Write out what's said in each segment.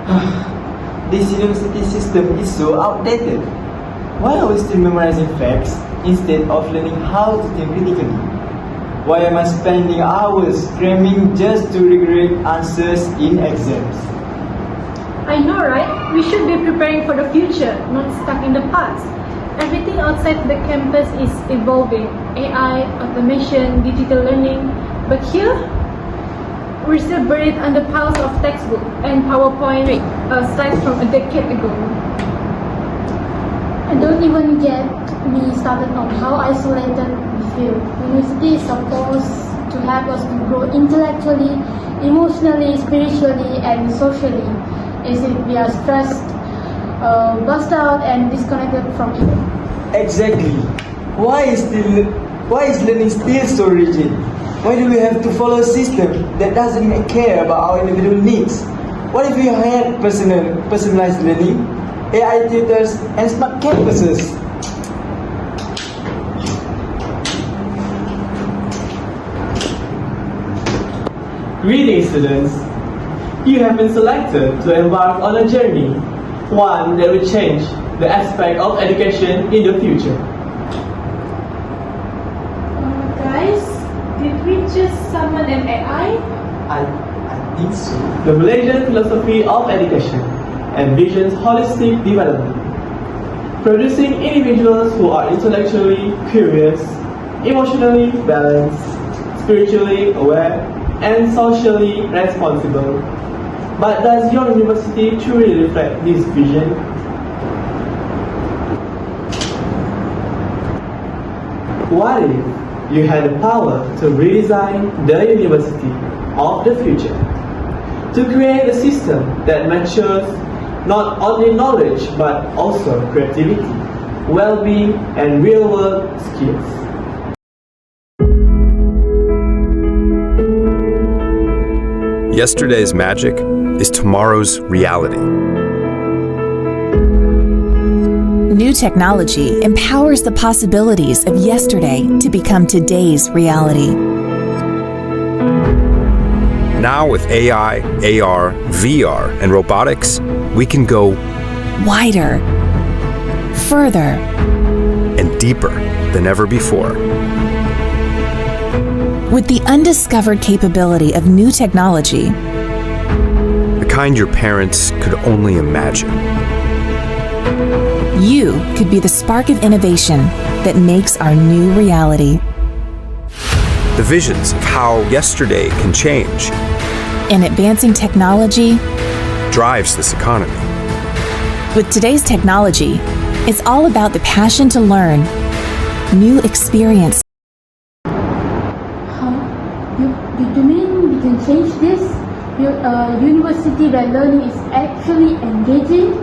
This university system is so outdated. Why are we still memorizing facts instead of learning how to think critically? Why am I spending hours cramming just to regret answers in exams? I know, right? We should be preparing for the future, not stuck in the past. Everything outside the campus is evolving. AI, automation, digital learning. But here, we're still buried under piles of textbook and PowerPoint slides from a decade ago. And don't even get me started on how isolated we feel. University is supposed to help us to grow intellectually, emotionally, spiritually, and socially. Instead, we are stressed, burst out, and disconnected from it. Exactly. Why is learning still so rigid? Why do we have to follow a system that doesn't care about our individual needs? What if we had personalized learning, AI tutors, and smart campuses? Greetings, students. You have been selected to embark on a journey, one that will change the aspect of education in the future. Guys, did we just summon an AI? I think so. The Malaysian philosophy of education envisions holistic development, producing individuals who are intellectually curious, emotionally balanced, spiritually aware, and socially responsible. But does your university truly reflect this vision? What if you had the power to redesign the university of the future? To create a system that matures not only knowledge but also creativity, well-being, and real-world skills. Yesterday's magic is tomorrow's reality. New technology empowers the possibilities of yesterday to become today's reality. Now with AI, AR, VR, and robotics, we can go Wider, further, and deeper than ever before. with the undiscovered capability of new technology. The kind your parents could only imagine. You could be the spark of innovation that makes our new reality. The visions of how yesterday can change In advancing technology, drives this economy. with today's technology, it's all about the passion to learn, new experience. Huh? You mean we can change this? University where learning is actually engaging?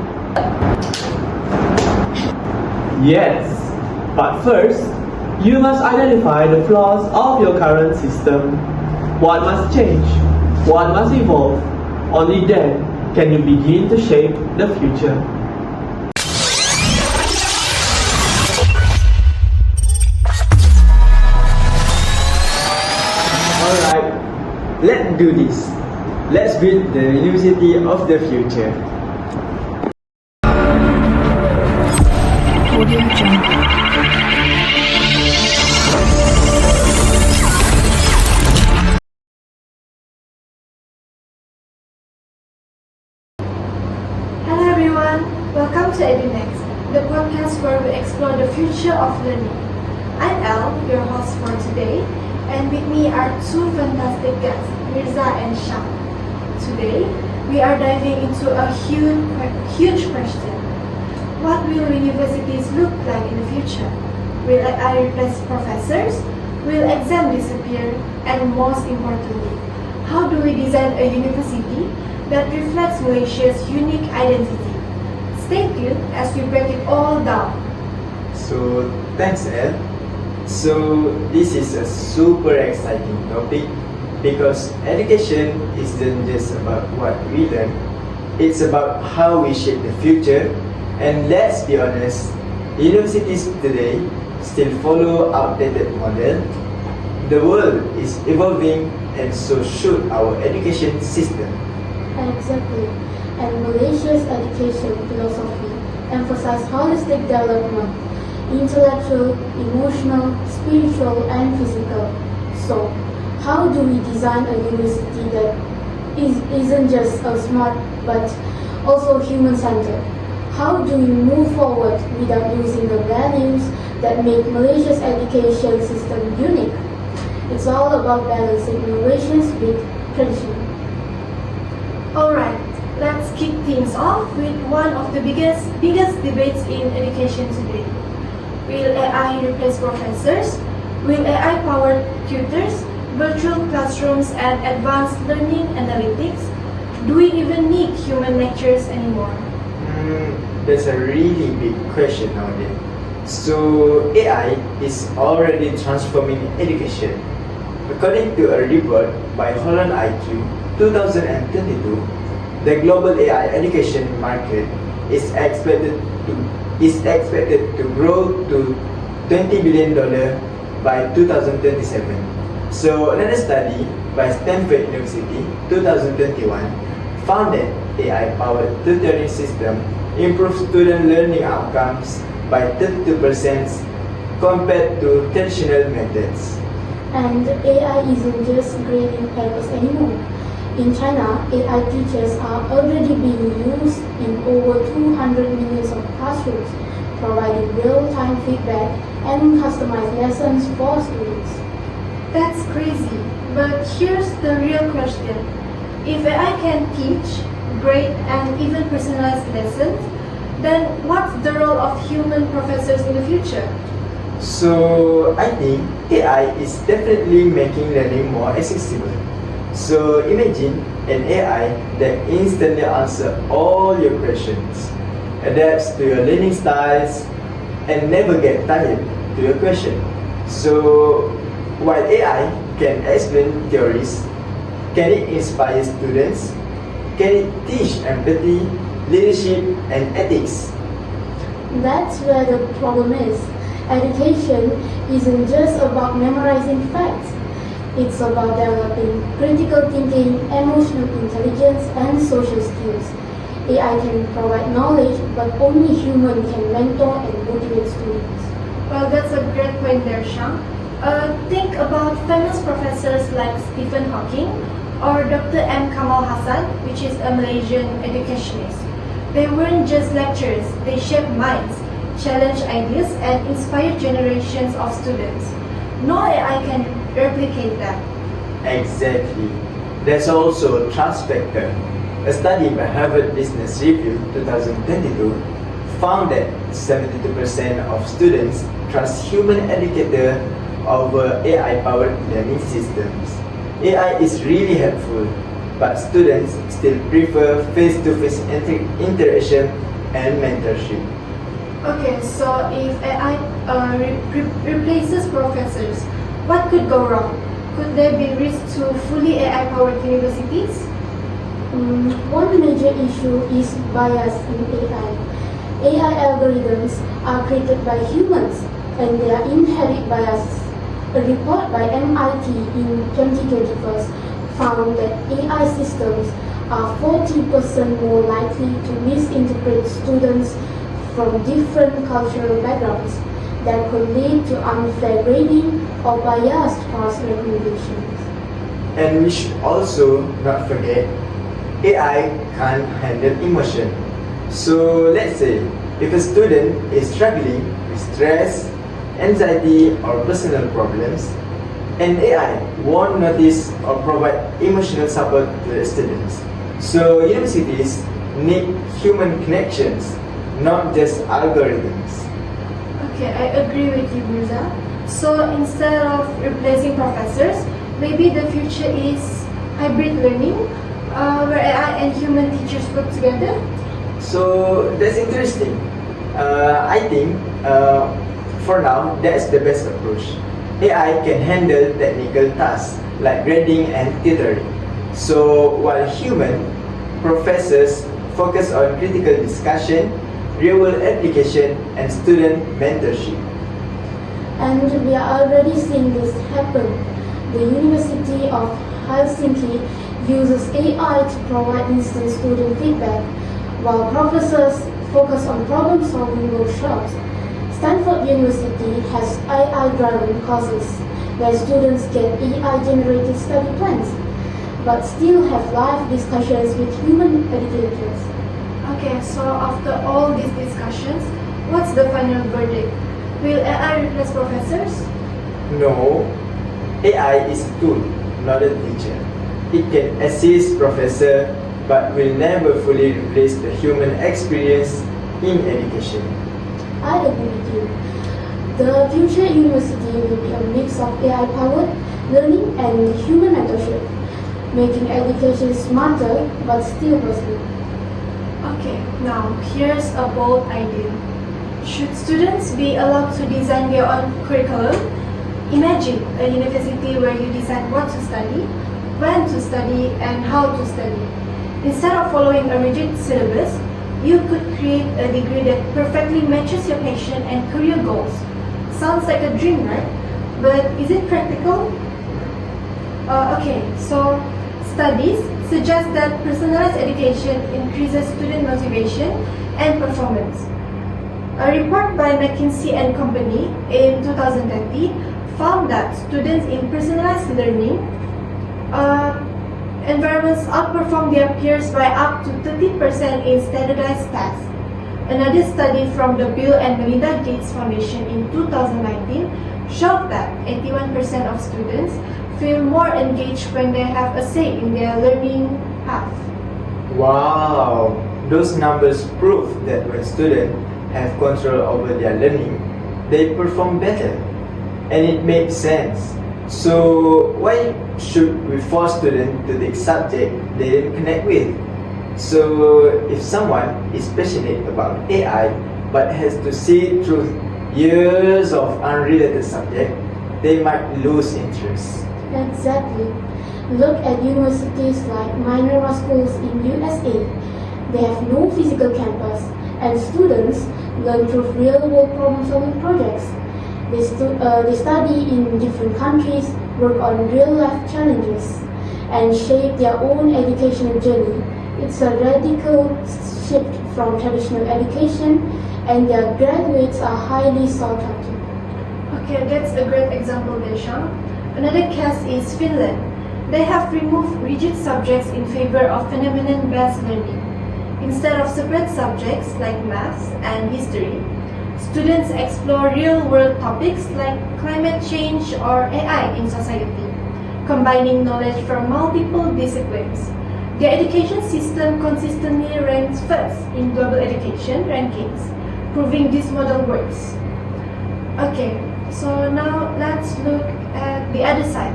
Yes, but first, you must identify the flaws of your current system. What must change? What must evolve? Only then can you begin to shape the future. Alright, let's do this. Let's build the university of the future. Hello everyone, welcome to EduNext, the podcast where we explore the future of learning. I'm Elle, your host for today, and with me are two fantastic guests, Mirza and Shah. Today, we are diving into a huge question. What will universities look like in the future? Will AI replace professors? Will exams disappear? And most importantly, how do we design a university that reflects Malaysia's unique identity? Stay tuned as we break it all down. So, thanks Ed. So, this is a super exciting topic because education isn't just about what we learn, it's about how we shape the future. And let's be honest, universities today still follow outdated model. The world is evolving and so should our education system. Exactly. and Malaysia's education philosophy emphasize holistic development, intellectual, emotional, spiritual, and physical. So, how do we design a university that isn't just smart but also human-centered? How do we move forward without losing the values that make Malaysia's education system unique? It's all about balancing innovations with tradition. Alright, let's kick things off with one of the biggest debates in education today. Will AI replace professors? Will AI-powered tutors, virtual classrooms, and advanced learning analytics? Do we even need human lecturers anymore? That's a really big question nowadays. So AI is already transforming education. According to a report by Holland IQ 2022, the global AI education market is expected to grow to $20 billion by 2027. So another study by Stanford University 2021 found that AI-powered tutoring system improves student learning outcomes by 32% compared to traditional methods. And AI isn't just grading papers anymore. In China, AI teachers are already being used in over 200 million of classrooms, providing real-time feedback and customized lessons for students. That's crazy, but here's the real question. If AI can teach, grade, and even personalize lessons, then what's the role of human professors in the future? So I think AI is definitely making learning more accessible. So imagine an AI that instantly answers all your questions, adapts to your learning styles, and never get tired to your question. So while AI can explain theories, can it inspire students? Can it teach empathy, leadership, and ethics? That's where the problem is. Education isn't just about memorizing facts. It's about developing critical thinking, emotional intelligence, and social skills. AI can provide knowledge, but only human can mentor and motivate students. Well, that's a great point there, Shang. Think about famous professors like Stephen Hawking or Dr. M. Kamal Hassan, which is a Malaysian educationist. They weren't just lecturers, they shaped minds, challenged ideas, and inspired generations of students. No AI can replicate that. Exactly. There's also a trust factor. A study by Harvard Business Review 2022 found that 72% of students trust human educator over AI-powered learning systems. AI is really helpful, but students still prefer face-to-face interaction and mentorship. Okay, so if AI replaces professors, what could go wrong? Could there be risk to fully AI-powered universities? One major issue is bias in AI. AI algorithms are created by humans and their inherent biases. A report by MIT in 2021 found that AI systems are 40% more likely to misinterpret students from different cultural backgrounds that could lead to unfair grading or biased course recommendations. And we should also not forget, AI can't handle emotion. So let's say, if a student is struggling with stress, anxiety, or personal problems, an AI won't notice or provide emotional support to the students. So universities need human connections, not just algorithms. Okay, I agree with you, Mirza. So instead of replacing professors, maybe the future is hybrid learning, where AI and human teachers work together. So that's interesting. I think for now that's the best approach. AI can handle technical tasks like grading and tutoring. So while human professors focus on critical discussion, real-world application, and student mentorship. And we are already seeing this happen. The University of Helsinki uses AI to provide instant student feedback, while professors focus on problem-solving workshops. Stanford University has AI-driven courses where students get AI-generated study plans, but still have live discussions with human educators. Okay, so after all these discussions, what's the final verdict? Will AI replace professors? No, AI is a tool, not a teacher. It can assist professor but will never fully replace the human experience in education. I agree with you. The future university will be a mix of AI-powered learning and human mentorship, making education smarter but still personal. Okay, now here's a bold idea. Should students be allowed to design their own curriculum? Imagine a university where you decide what to study, when to study, and how to study. Instead of following a rigid syllabus, you could create a degree that perfectly matches your passion and career goals. Sounds like a dream, right? But is it practical? Okay, so studies suggest that personalized education increases student motivation and performance. A report by McKinsey & Company in 2020 found that students in personalized learning environments outperform their peers by up to 30% in standardized tests. Another study from the Bill and Melinda Gates Foundation in 2019 showed that 81% of students feel more engaged when they have a say in their learning path. Wow, those numbers prove that when students have control over their learning, they perform better. And it makes sense. So why should we force students to take subject they didn't connect with? So if someone is passionate about AI but has to sit through years of unrelated subject, they might lose interest. Exactly. Look at universities like Minerva schools in USA. They have no physical campus, and students learn through real-world problem-solving projects. They study in different countries, work on real-life challenges, and shape their own educational journey. It's a radical shift from traditional education, and their graduates are highly sought after. Okay, that's a great example, Desham. Another case is Finland. They have removed rigid subjects in favor of phenomenon-based learning. Instead of separate subjects like maths and history, students explore real-world topics like climate change or AI in society, combining knowledge from multiple disciplines. Their education system consistently ranks first in global education rankings, proving this model works. Okay, so now let's look at the other side.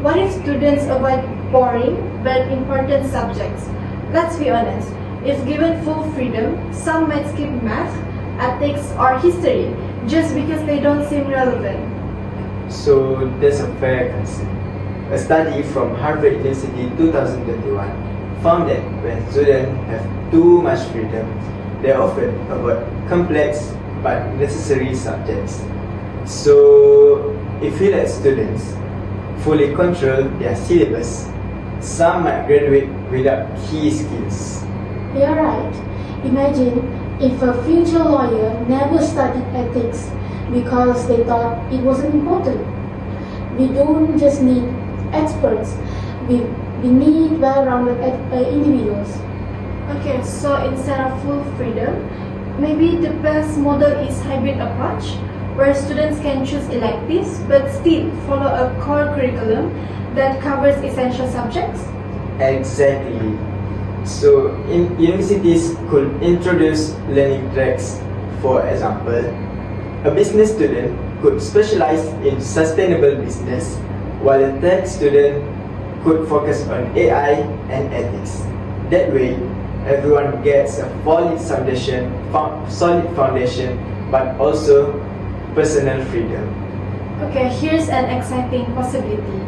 What if students avoid boring but important subjects? Let's be honest, if given full freedom, some might skip math, ethics, or history just because they don't seem relevant. So that's a fair concern. A study from Harvard University 2021 found that when students have too much freedom, they often avoid complex but necessary subjects. So if we let students fully control their syllabus, some might graduate without key skills. You're right. Imagine if a future lawyer never studied ethics because they thought it wasn't important. We don't just need experts, we need well-rounded individuals. Okay, so instead of full freedom, maybe the best model is hybrid approach, where students can choose electives but still follow a core curriculum that covers essential subjects? Exactly. So universities could introduce learning tracks. For example, a business student could specialize in sustainable business, while a tech student could focus on AI and ethics. That way, everyone gets a solid foundation, but also personal freedom. Okay, here's an exciting possibility.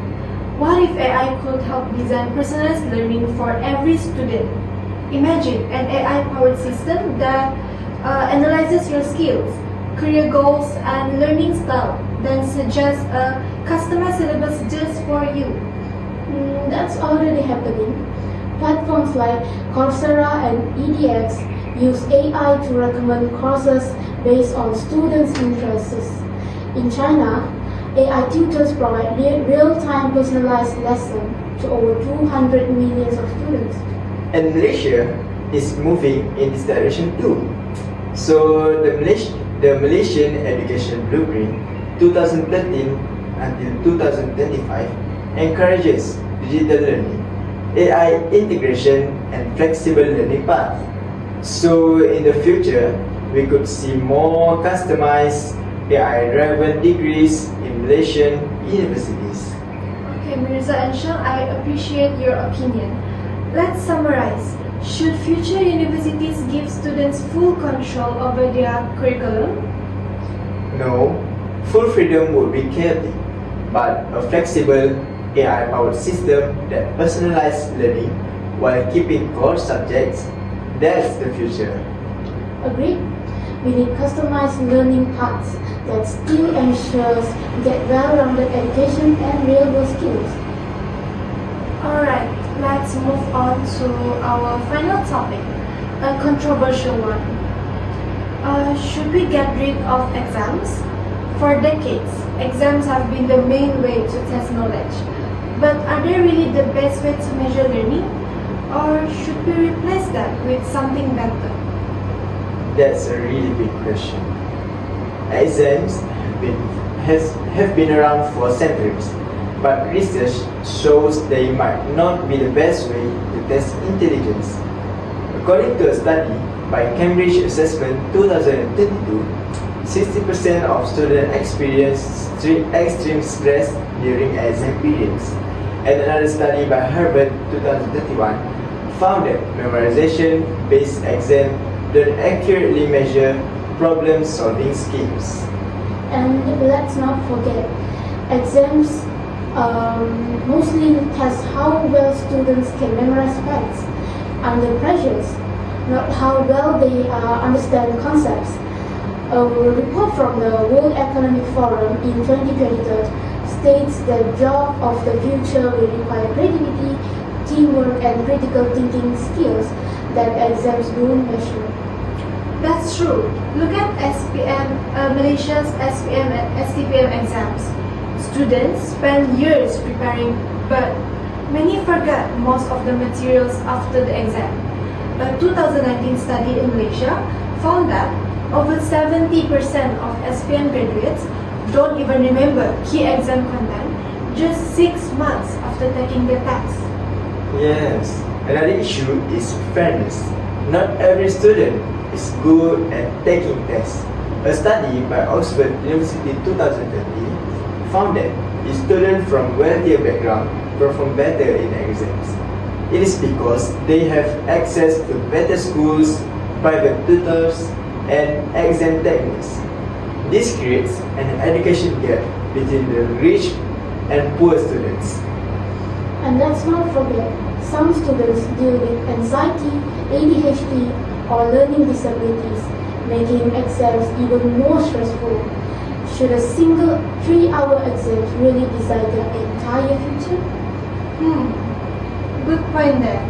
What if AI could help design personalized learning for every student? Imagine an AI-powered system that analyzes your skills, career goals, and learning style, then suggests a customized syllabus just for you. That's already happening. Platforms like Coursera and edX use AI to recommend courses based on students' interests. In China, AI tutors provide real-time personalized lessons to over 200 million of students. And Malaysia is moving in this direction too. So the Malaysian Education Blueprint 2013 until 2025 encourages digital learning, AI integration, and flexible learning paths. So in the future, we could see more customized AI-driven degrees in Malaysian universities. Okay, Mirza and Shang, I appreciate your opinion. Let's summarize. Should future universities give students full control over their curriculum? No, full freedom would be chaotic, but a flexible AI-powered system that personalizes learning while keeping core subjects, that's the future. Agreed? We need customized learning paths that still ensures get well-rounded education and real-world skills. Alright, let's move on to our final topic, a controversial one. Should we get rid of exams? For decades, exams have been the main way to test knowledge. But are they really the best way to measure learning? Or should we replace them with something better? That's a really big question. Exams have been around for centuries, but research shows they might not be the best way to test intelligence. According to a study by Cambridge Assessment 2022, 60% of students experience extreme stress during exam periods. And another study by Harvard 2021 found that memorization-based exams don't accurately measure problem-solving skills. And let's not forget, exams mostly test how well students can memorize facts under pressures, not how well they understand concepts. A report from the World Economic Forum in 2022 states that job of the future will require creativity, teamwork, and critical thinking skills that exams don't measure. That's true. Look at Malaysia's SPM and STPM exams. Students spend years preparing, but many forget most of the materials after the exam. A 2019 study in Malaysia found that over 70% of SPM graduates don't even remember key exam content just 6 months after taking the test. Yes, another issue is fairness. Not every student is good at taking tests. A study by Oxford University 2020 found that students from wealthier backgrounds perform better in exams. It is because they have access to better schools, private tutors, and exam techniques. This creates an education gap between the rich and poor students. And let's not forget, some students deal with anxiety, ADHD, or learning disabilities, making exams even more stressful. Should a single 3-hour exam really decide their entire future? Good point there.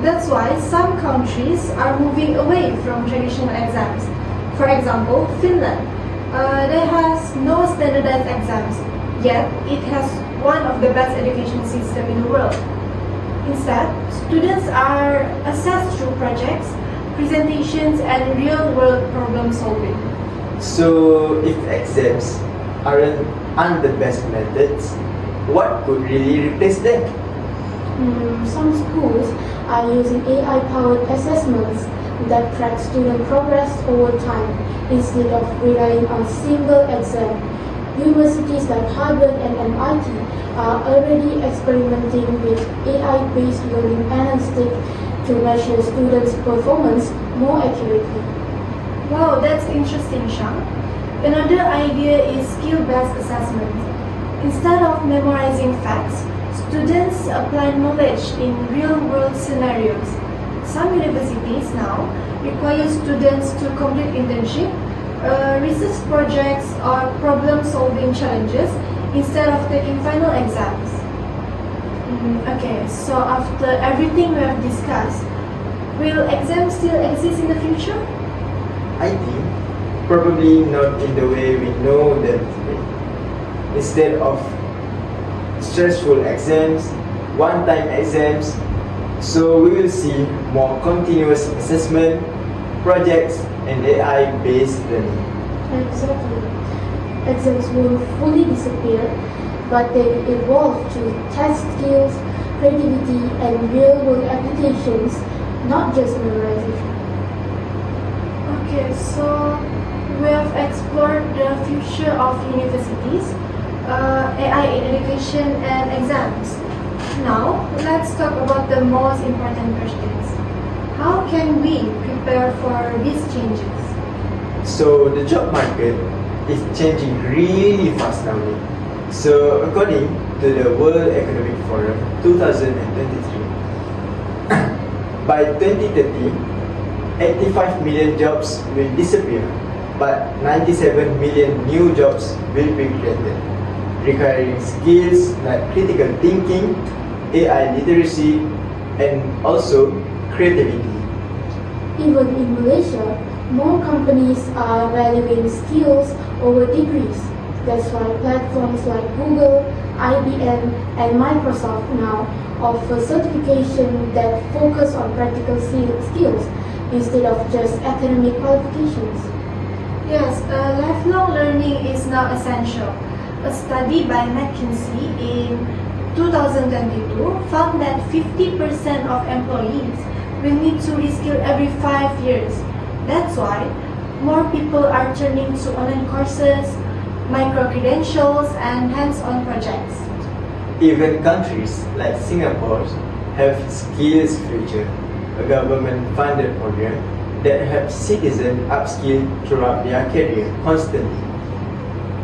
That's why some countries are moving away from traditional exams. For example, Finland. It has no standardized exams, yet it has one of the best education systems in the world. Instead, students are assessed through projects, presentations, and real-world problem solving. So, if exams aren't the best methods, what could really replace them? Some schools are using AI-powered assessments that track student progress over time instead of relying on single exam. Universities like Harvard and MIT are already experimenting with AI-based learning analytics to measure students' performance more accurately. Wow, that's interesting, Shang. Another idea is skill-based assessment. Instead of memorizing facts, students apply knowledge in real-world scenarios. Some universities now require students to complete internship, research projects, or problem-solving challenges instead of taking final exams. Okay, so after everything we have discussed, will exams still exist in the future? I think probably not in the way we know them today. Instead of stressful exams, one-time exams, so we will see more continuous assessment, projects, and AI-based learning. Exactly. Exams will fully disappear, but they will evolve to test skills, creativity, and real-world applications, not just memorization. Okay, so we have explored the future of universities, AI in education, and exams. Now, let's talk about the most important questions. How can we prepare for these changes? So the job market is changing really fast nowadays. So according to the World Economic Forum 2023, by 2030, 85 million jobs will disappear, but 97 million new jobs will be created, requiring skills like critical thinking, AI literacy, and also creativity. Even in Malaysia, more companies are valuing skills over degrees. That's why platforms like Google, IBM, and Microsoft now offer certification that focus on practical skills instead of just academic qualifications. Yes, lifelong learning is now essential. A study by McKinsey in 2022 found that 50% of employees will need to reskill every 5 years. That's why more people are turning to online courses, micro-credentials, and hands-on projects. Even countries like Singapore have Skills Future, a government-funded program that helps citizens upskill throughout their career constantly.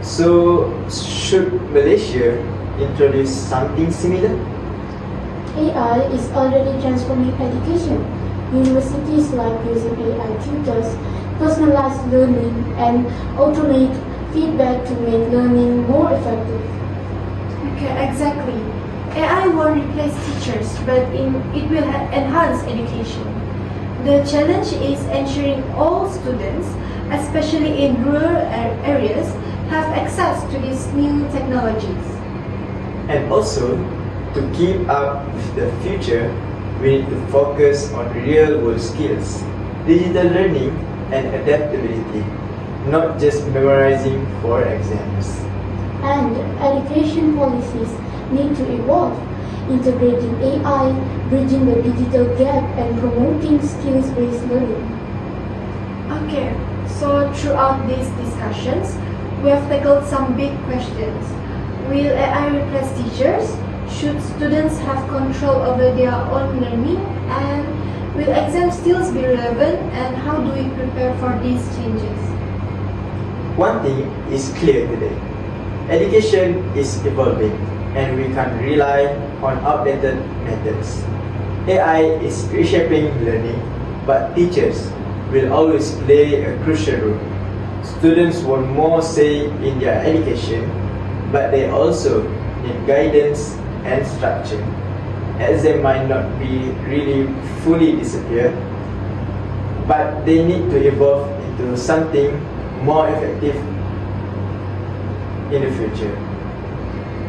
So, should Malaysia introduce something similar? AI is already transforming education. Universities like using AI tutors, personalized learning, and automate feedback to make learning more effective. Okay, exactly. AI won't replace teachers, but it will enhance education. The challenge is ensuring all students, especially in rural areas, have access to these new technologies. And also, to keep up with the future, we need to focus on real-world skills, digital learning, and adaptability, not just memorizing for exams. And education policies need to evolve, integrating AI, bridging the digital gap, and promoting skills-based learning. Okay, so throughout these discussions, we have tackled some big questions. Will AI replace teachers? Should students have control over their own learning? And will exam still be relevant? And how do we prepare for these changes? One thing is clear today. Education is evolving and we can't rely on outdated methods. AI is reshaping learning, but teachers will always play a crucial role. Students want more say in their education, but they also need guidance and structure, as they might not be really fully disappear, but they need to evolve into something more effective in the future.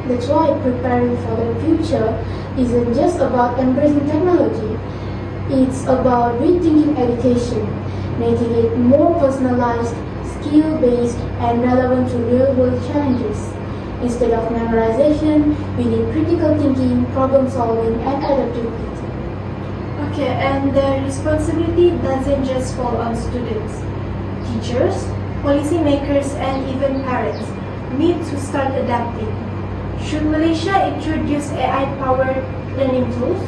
That's why preparing for the future isn't just about embracing technology. It's about rethinking education, making it more personalized, skill-based, and relevant to real-world challenges. Instead of memorization, we need critical thinking, problem-solving, and adaptability. Okay, and the responsibility doesn't just fall on students. Teachers, policymakers, and even parents need to start adapting. Should Malaysia introduce AI-powered learning tools?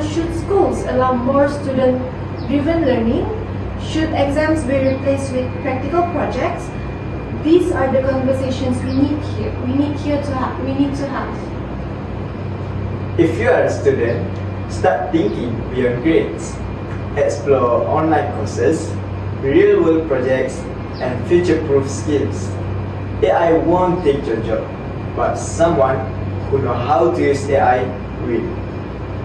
Should schools allow more student-driven learning? Should exams be replaced with practical projects? These are the conversations we need to have. If you are a student, start thinking beyond grades. Explore online courses, real-world projects, and future-proof skills. AI won't take your job, but someone who know how to use AI will.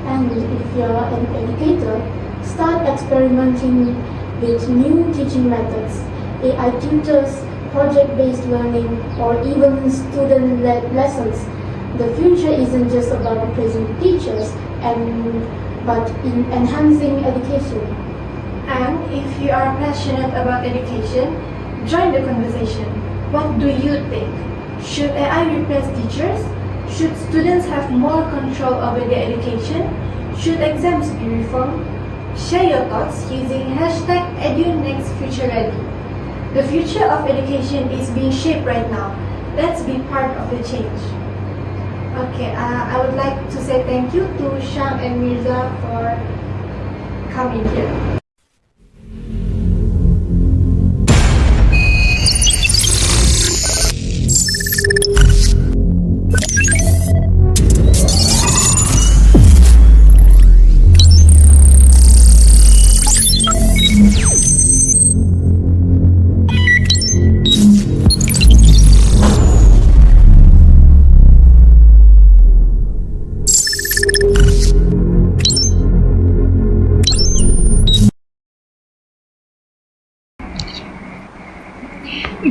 And if you're an educator, start experimenting with new teaching methods, AI tutors, project-based learning, or even student-led lessons. The future isn't just about replacing teachers, but in enhancing education. And if you are passionate about education, join the conversation. What do you think? Should AI replace teachers? Should students have more control over their education? Should exams be reformed? Share your thoughts using hashtag #EduNextFutureReady. The future of education is being shaped right now. Let's be part of the change. Okay, I would like to say thank you to Shang and Mirza for coming here.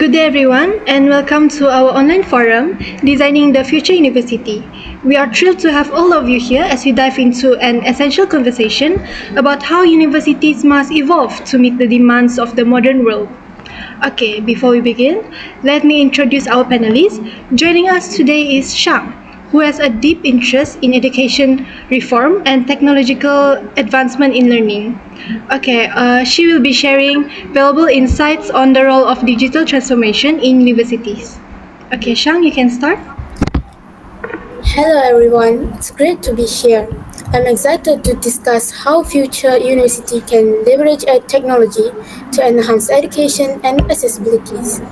Good day everyone and welcome to our online forum, Designing the Future University. We are thrilled to have all of you here as we dive into an essential conversation about how universities must evolve to meet the demands of the modern world. Okay, before we begin, let me introduce our panelists. Joining us today is Shang, who has a deep interest in education reform and technological advancement in learning. Okay, she will be sharing valuable insights on the role of digital transformation in universities. Okay, Shang, you can start. Hello everyone, it's great to be here. I'm excited to discuss how future university can leverage technology to enhance education and accessibilities.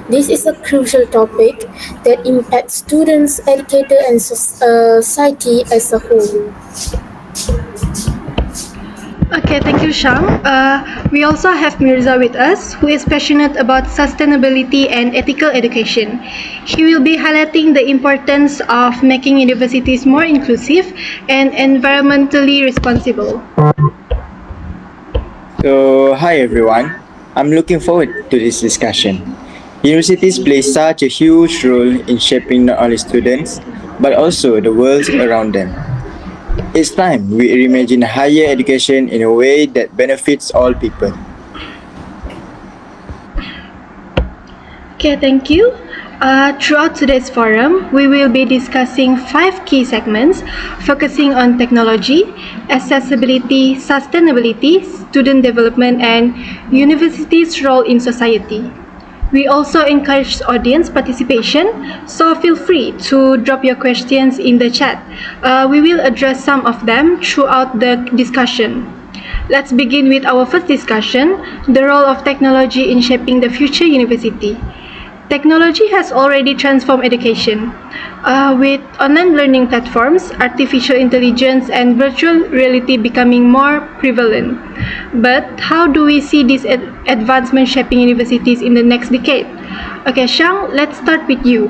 This is a crucial topic that impacts students, educators, and society as a whole. Okay, thank you, Shang. We also have Mirza with us, who is passionate about sustainability and ethical education. He will be highlighting the importance of making universities more inclusive and environmentally responsible. So, hi everyone. I'm looking forward to this discussion. Universities play such a huge role in shaping not only students, but also the world around them. It's time we reimagine higher education in a way that benefits all people. Okay, thank you. Throughout today's forum, we will be discussing 5 key segments focusing on technology, accessibility, sustainability, student development, and universities' role in society. We also encourage audience participation, so feel free to drop your questions in the chat. We will address some of them throughout the discussion. Let's begin with our first discussion, the role of technology in shaping the future university. Technology has already transformed education. With online learning platforms, artificial intelligence, and virtual reality becoming more prevalent. But how do we see this advancement shaping universities in the next decade? Okay, Shang, let's start with you.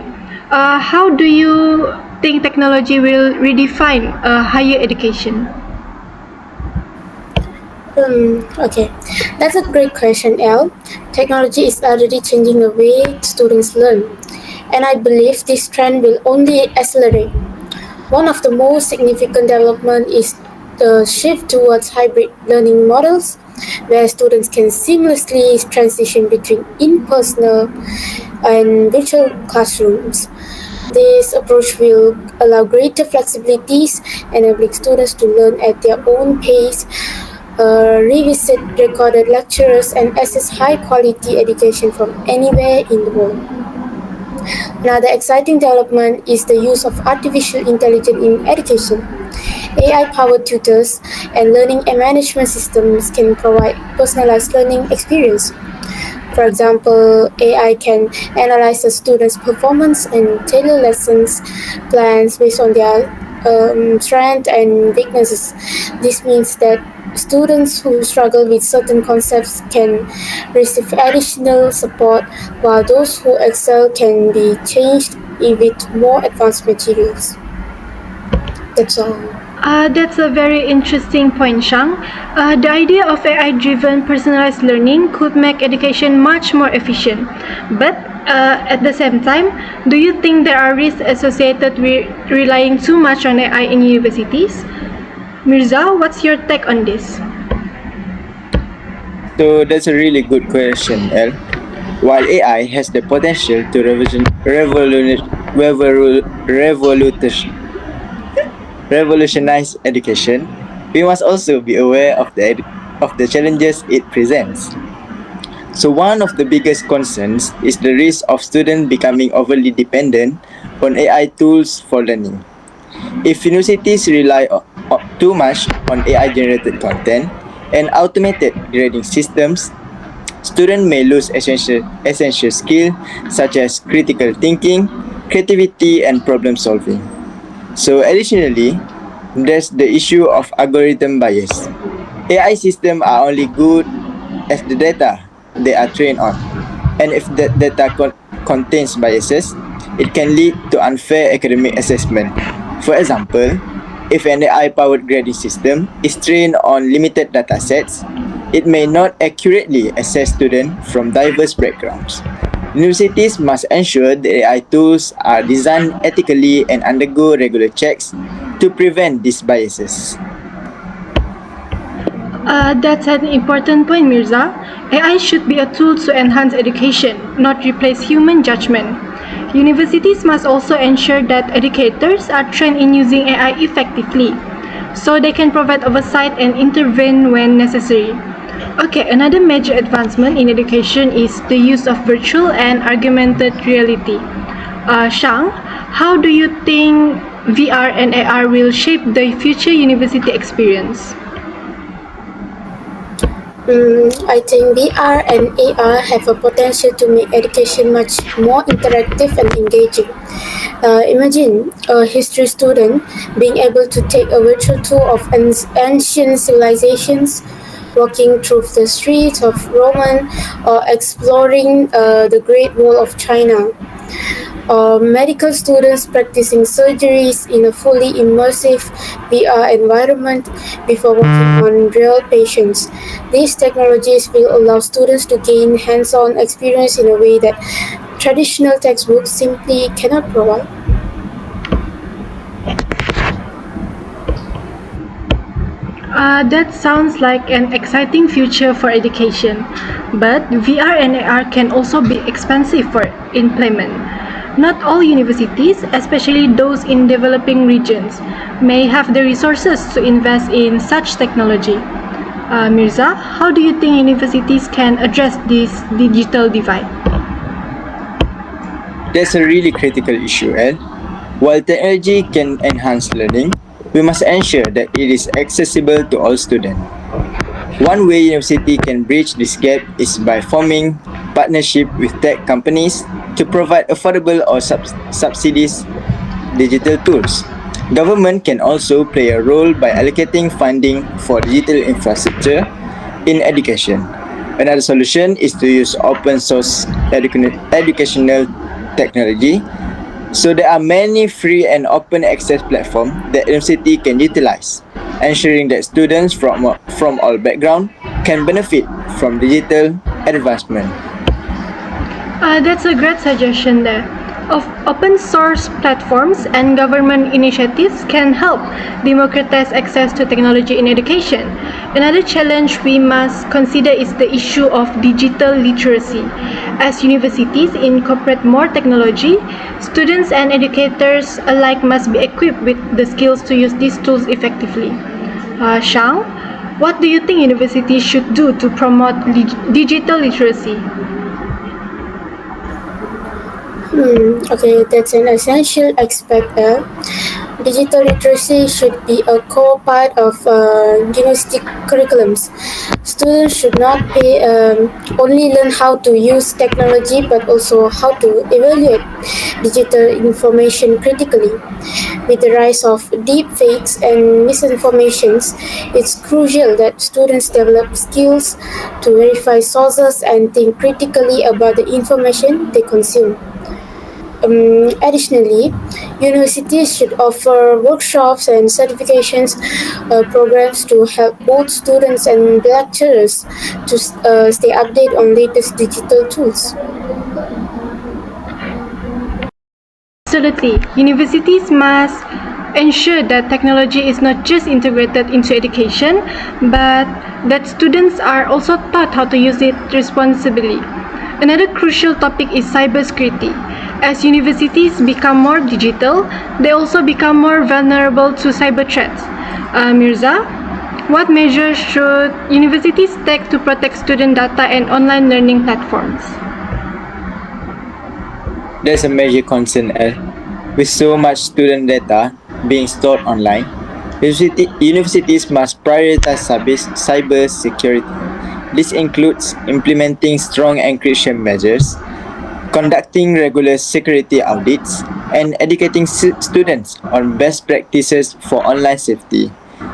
How do you think technology will redefine higher education? Okay, that's a great question, Elle. Technology is already changing the way students learn, and I believe this trend will only accelerate. One of the most significant developments is the shift towards hybrid learning models, where students can seamlessly transition between in-person and virtual classrooms. This approach will allow greater flexibilities, enabling students to learn at their own pace, revisit recorded lectures, and access high-quality education from anywhere in the world. Another exciting development is the use of artificial intelligence in education. AI-powered tutors and learning and management systems can provide personalized learning experience. For example, AI can analyze a student's performance and tailor lessons plans based on their strengths and weaknesses. This means that students who struggle with certain concepts can receive additional support, while those who excel can be changed with more advanced materials. That's all. That's a very interesting point, Shang. The idea of AI-driven personalized learning could make education much more efficient. But at the same time, do you think there are risks associated with relying too much on AI in universities? Mirza, what's your take on this? So that's a really good question, El. While AI has the potential to revolutionize education, we must also be aware of the challenges it presents. So one of the biggest concerns is the risk of students becoming overly dependent on AI tools for learning. If universities rely too much on AI-generated content and automated grading systems, students may lose essential skills such as critical thinking, creativity, and problem solving. So additionally, there's the issue of algorithm bias. AI systems are only good as the data they are trained on. And if that data contains biases, it can lead to unfair academic assessment. For example, if an AI-powered grading system is trained on limited data sets, it may not accurately assess students from diverse backgrounds. Universities must ensure the AI tools are designed ethically and undergo regular checks to prevent these biases. That's an important point, Mirza. AI should be a tool to enhance education, not replace human judgment. Universities must also ensure that educators are trained in using AI effectively, so they can provide oversight and intervene when necessary. Okay, another major advancement in education is the use of virtual and augmented reality. Shang, how do you think VR and AR will shape the future university experience? I think VR and AR have a potential to make education much more interactive and engaging. Imagine a history student being able to take a virtual tour of ancient civilizations, walking through the streets of Rome, or exploring the Great Wall of China. Or medical students practicing surgeries in a fully immersive VR environment before working on real patients. These technologies will allow students to gain hands-on experience in a way that traditional textbooks simply cannot provide. That sounds like an exciting future for education, but VR and AR can also be expensive for implement. Not all universities, especially those in developing regions, may have the resources to invest in such technology. Mirza, how do you think universities can address this digital divide? That's a really critical issue, Ed. While technology can enhance learning, we must ensure that it is accessible to all students. One way university can bridge this gap is by forming partnership with tech companies to provide affordable or subsidies digital tools. Government can also play a role by allocating funding for digital infrastructure in education. Another solution is to use open source educational technology. So there are many free and open access platforms that university can utilize, ensuring that students from all backgrounds can benefit from digital advancement. That's a great suggestion there. Open source platforms and government initiatives can help democratize access to technology in education. Another challenge we must consider is the issue of digital literacy. As universities incorporate more technology, students and educators alike must be equipped with the skills to use these tools effectively. Shang, what do you think universities should do to promote digital literacy? Okay, that's an essential aspect. Digital literacy should be a core part of university curriculums. Students should not only learn how to use technology but also how to evaluate digital information critically. With the rise of deep fakes and misinformations, it's crucial that students develop skills to verify sources and think critically about the information they consume. Additionally, universities should offer workshops and certifications programs to help both students and lecturers to stay updated on latest digital tools. Absolutely. Universities must ensure that technology is not just integrated into education, but that students are also taught how to use it responsibly. Another crucial topic is cybersecurity. As universities become more digital, they also become more vulnerable to cyber threats. Mirza, what measures should universities take to protect student data and online learning platforms? There's a major concern, with so much student data being stored online. Universities must prioritize cyber security. This includes implementing strong encryption measures, conducting regular security audits, and educating students on best practices for online safety.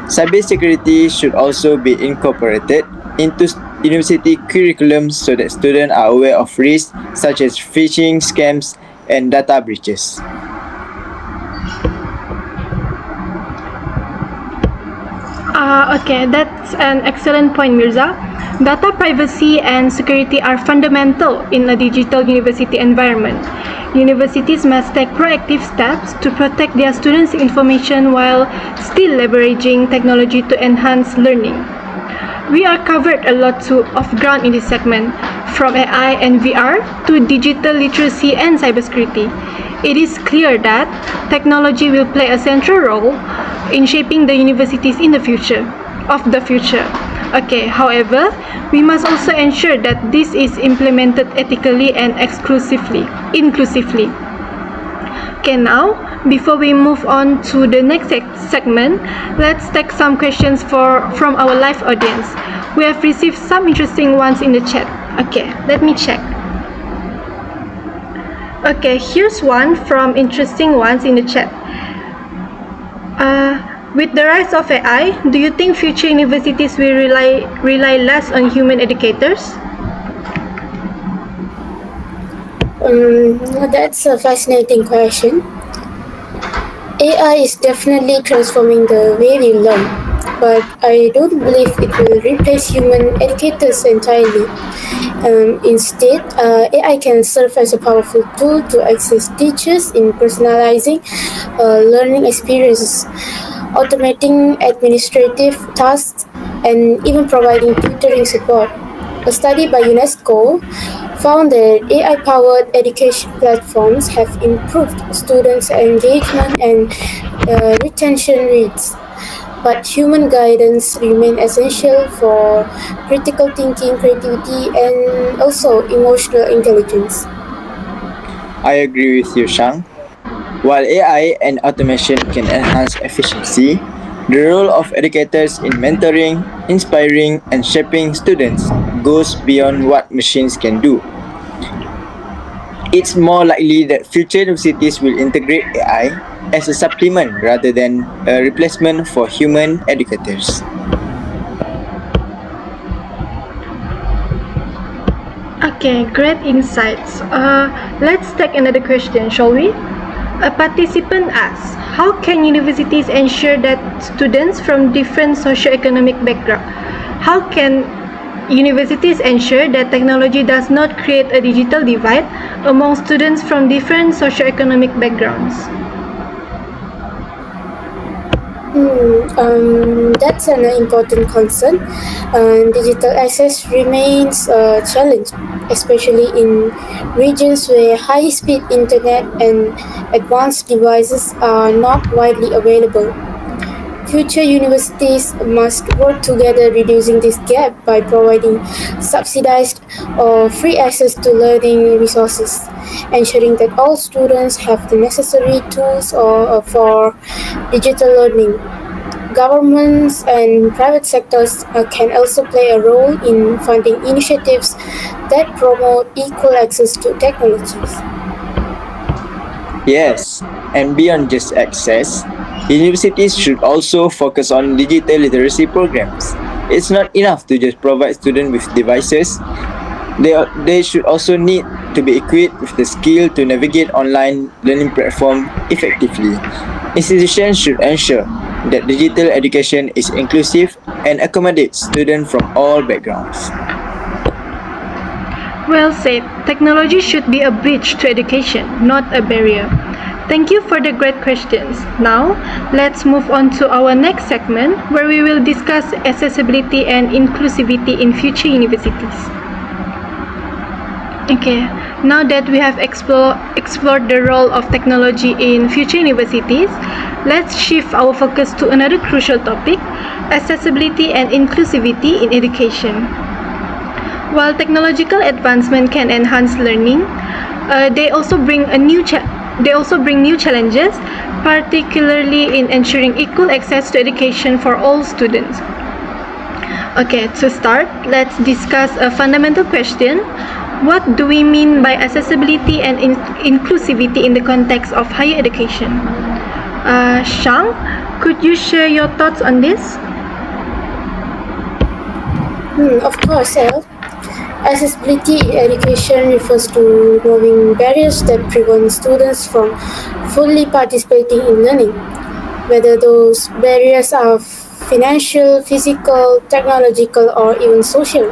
Cybersecurity should also be incorporated into university curriculums so that students are aware of risks such as phishing, scams, and data breaches. Okay, that's an excellent point, Mirza. Data privacy and security are fundamental in a digital university environment. Universities must take proactive steps to protect their students' information while still leveraging technology to enhance learning. We are covered a lot of ground in this segment, from AI and VR to digital literacy and cybersecurity. It is clear that technology will play a central role in shaping the universities in the future. Okay, however, we must also ensure that this is implemented ethically and inclusively. Okay, now, before we move on to the next segment, let's take some questions from our live audience. We have received some interesting ones in the chat. Okay, let me check. Okay, here's one from interesting ones in the chat. With the rise of AI, do you think future universities will rely less on human educators? That's a fascinating question. AI is definitely transforming the way we learn, but I don't believe it will replace human educators entirely. Instead, AI can serve as a powerful tool to assist teachers in personalizing learning experiences, automating administrative tasks, and even providing tutoring support. A study by UNESCO found that AI-powered education platforms have improved students' engagement and retention rates. But human guidance remains essential for critical thinking, creativity, and also emotional intelligence. I agree with you, Shang. While AI and automation can enhance efficiency, the role of educators in mentoring, inspiring, and shaping students goes beyond what machines can do. It's more likely that future universities will integrate AI as a supplement rather than a replacement for human educators. Okay, great insights. Let's take another question, shall we? A participant asks, how can universities ensure that students from different socioeconomic backgrounds, how can universities ensure that technology does not create a digital divide among students from different socioeconomic backgrounds? That's an important concern. Digital access remains a challenge, especially in regions where high-speed internet and advanced devices are not widely available. Future universities must work together reducing this gap by providing subsidized or free access to learning resources, ensuring that all students have the necessary tools for digital learning. Governments and private sectors can also play a role in funding initiatives that promote equal access to technologies. Yes, and beyond just access, universities should also focus on digital literacy programs. It's not enough to just provide students with devices. They should also need to be equipped with the skill to navigate online learning platform effectively. Institutions should ensure that digital education is inclusive and accommodates students from all backgrounds. Well said. Technology should be a bridge to education, not a barrier. Thank you for the great questions. Now, let's move on to our next segment where we will discuss accessibility and inclusivity in future universities. Okay, now that we have explored the role of technology in future universities, let's shift our focus to another crucial topic, accessibility and inclusivity in education. While technological advancement can enhance learning, they also bring new challenges, particularly in ensuring equal access to education for all students. Okay, to start, let's discuss a fundamental question. What do we mean by accessibility and inclusivity in the context of higher education? Shang, could you share your thoughts on this? Of course, El. Accessibility in education refers to removing barriers that prevent students from fully participating in learning, whether those barriers are financial, physical, technological, or even social.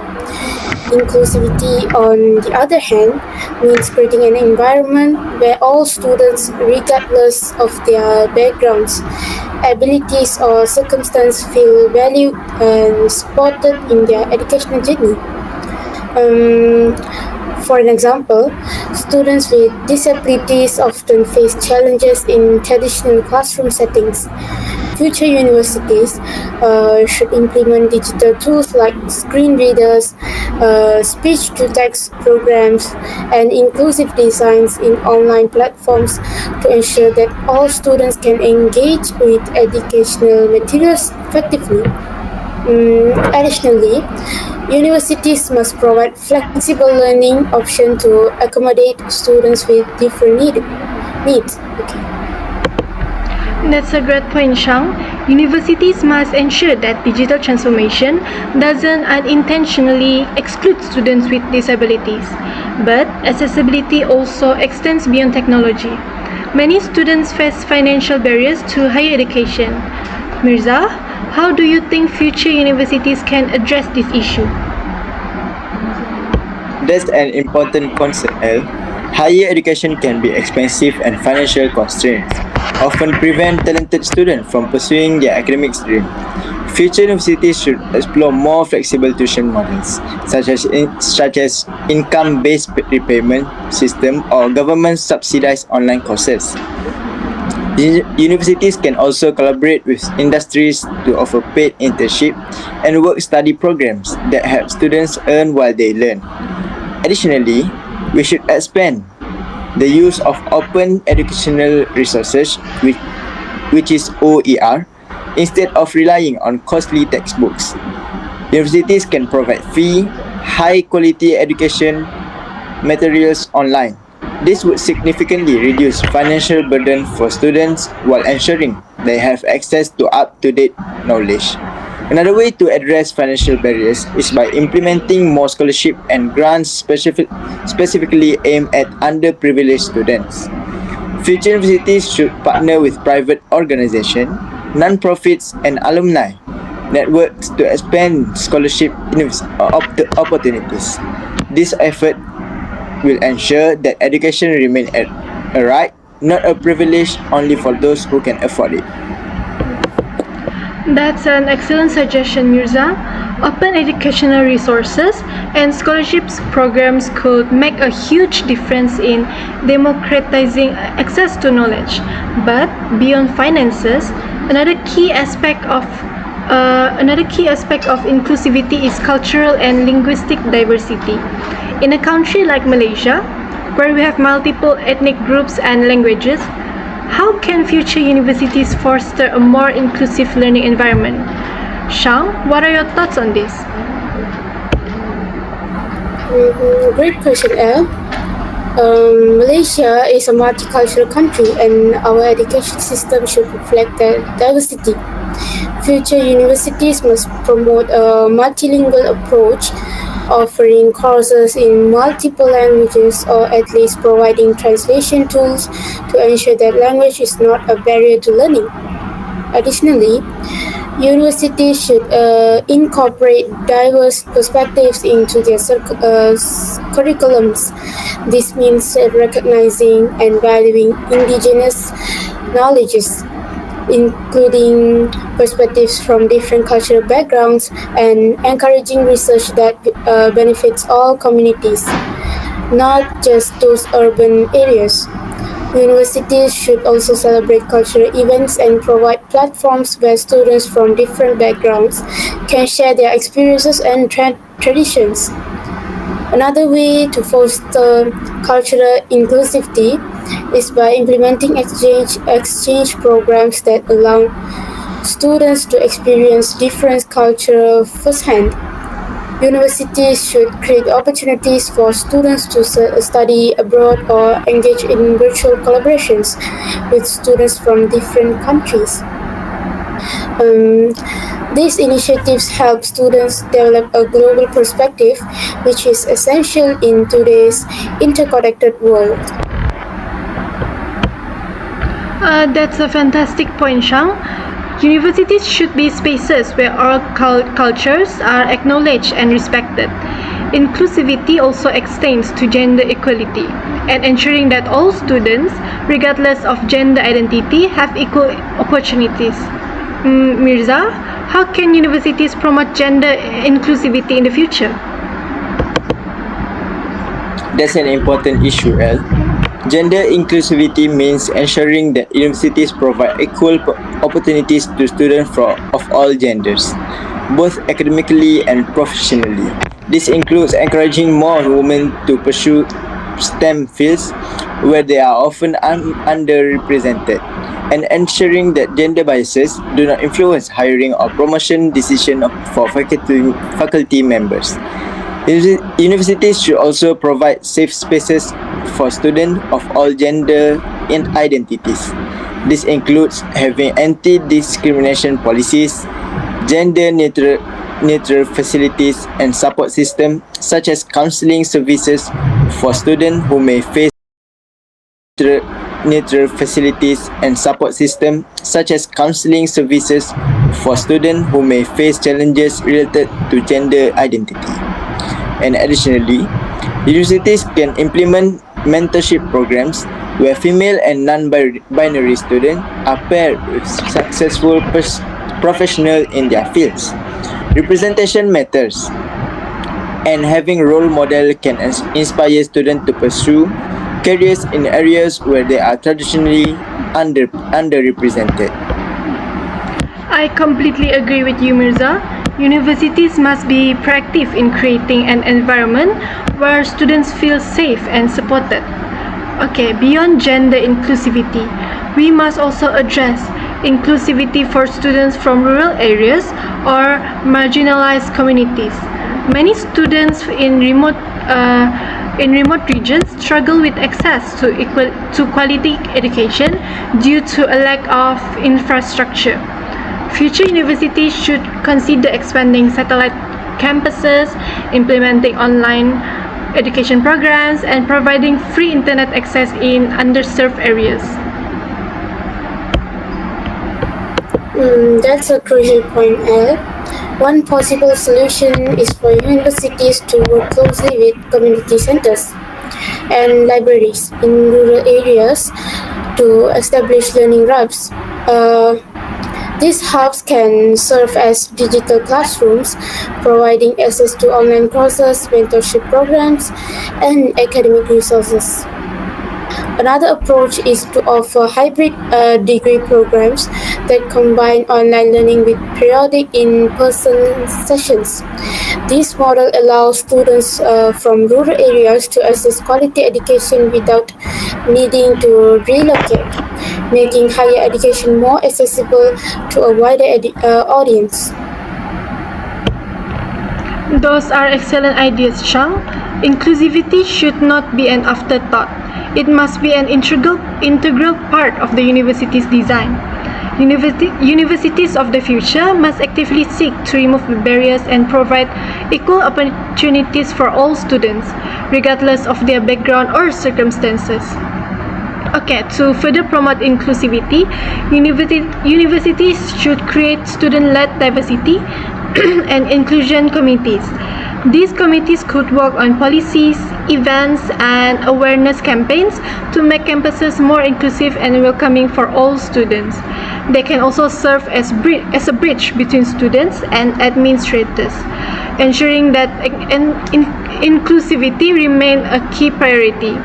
Inclusivity, on the other hand, means creating an environment where all students, regardless of their backgrounds, abilities, or circumstances, feel valued and supported in their educational journey. For an example, students with disabilities often face challenges in traditional classroom settings. Future universities should implement digital tools like screen readers, speech-to-text programs, and inclusive designs in online platforms to ensure that all students can engage with educational materials effectively. Additionally, universities must provide flexible learning options to accommodate students with different needs. Okay. That's a great point, Shang. Universities must ensure that digital transformation doesn't unintentionally exclude students with disabilities. But accessibility also extends beyond technology. Many students face financial barriers to higher education. Mirza, how do you think future universities can address this issue? That's an important concern, El. Higher education can be expensive and financial constraints often prevent talented students from pursuing their academic dream. Future universities should explore more flexible tuition models, such as income-based repayment system or government-subsidized online courses. Universities can also collaborate with industries to offer paid internship and work-study programs that help students earn while they learn. Additionally, we should expand the use of open educational resources, which is OER, instead of relying on costly textbooks. Universities can provide free, high-quality education materials online. This would significantly reduce financial burden for students while ensuring they have access to up-to-date knowledge. Another way to address financial barriers is by implementing more scholarship and grants specifically aimed at underprivileged students. Future universities should partner with private organizations, non-profits, and alumni networks to expand scholarship opportunities. This effort will ensure that education remains a right, not a privilege only for those who can afford it. That's an excellent suggestion, Mirza. Open educational resources and scholarships programs could make a huge difference in democratizing access to knowledge. But beyond finances, another key aspect of inclusivity is cultural and linguistic diversity. In a country like Malaysia, where we have multiple ethnic groups and languages, how can future universities foster a more inclusive learning environment? Shang, what are your thoughts on this? Great question, El. Malaysia is a multicultural country and our education system should reflect that diversity. Future universities must promote a multilingual approach offering courses in multiple languages, or at least providing translation tools to ensure that language is not a barrier to learning. Additionally, universities should incorporate diverse perspectives into their curriculums. This means recognizing and valuing indigenous knowledges, including perspectives from different cultural backgrounds, and encouraging research that benefits all communities, not just those urban areas. Universities should also celebrate cultural events and provide platforms where students from different backgrounds can share their experiences and traditions. Another way to foster cultural inclusivity is by implementing exchange programs that allow students to experience different cultures firsthand. Universities should create opportunities for students to study abroad or engage in virtual collaborations with students from different countries. These initiatives help students develop a global perspective, which is essential in today's interconnected world. That's a fantastic point, Shang. Universities should be spaces where all cultures are acknowledged and respected. Inclusivity also extends to gender equality and ensuring that all students, regardless of gender identity, have equal opportunities. Mirza, how can universities promote gender inclusivity in the future? That's an important issue, El. Gender inclusivity means ensuring that universities provide equal opportunities to students of all genders, both academically and professionally. This includes encouraging more women to pursue STEM fields where they are often underrepresented, and ensuring that gender biases do not influence hiring or promotion decisions for faculty members. Universities should also provide safe spaces for students of all gender and identities. This includes having anti-discrimination policies, gender-neutral facilities and support systems, such as counseling services for students who may face neutral facilities and support systems, such as counseling services for students who may face challenges related to gender identity. And additionally, universities can implement mentorship programs where female and non-binary students are paired with successful professionals in their fields. Representation matters, and having role models can inspire students to pursue careers in areas where they are traditionally underrepresented. I completely agree with you, Mirza. Universities must be proactive in creating an environment where students feel safe and supported. Okay, beyond gender inclusivity, we must also address inclusivity for students from rural areas or marginalized communities. Many students in remote regions struggle with access to quality education due to a lack of infrastructure. Future universities should consider expanding satellite campuses, implementing online education programs, and providing free internet access in underserved areas. That's a crucial point, Al. One possible solution is for universities to work closely with community centers and libraries in rural areas to establish learning hubs. These hubs can serve as digital classrooms, providing access to online courses, mentorship programs, and academic resources. Another approach is to offer hybrid degree programs that combine online learning with periodic in-person sessions. This model allows students from rural areas to access quality education without needing to relocate, making higher education more accessible to a wider audience. Those are excellent ideas, Shang. Inclusivity should not be an afterthought. It must be an integral part of the university's design. Universities of the future must actively seek to remove the barriers and provide equal opportunities for all students, regardless of their background or circumstances. Okay, to further promote inclusivity, universities should create student-led diversity and inclusion committees. These committees could work on policies, events, and awareness campaigns to make campuses more inclusive and welcoming for all students. They can also serve as a bridge between students and administrators, ensuring that inclusivity remain a key priority.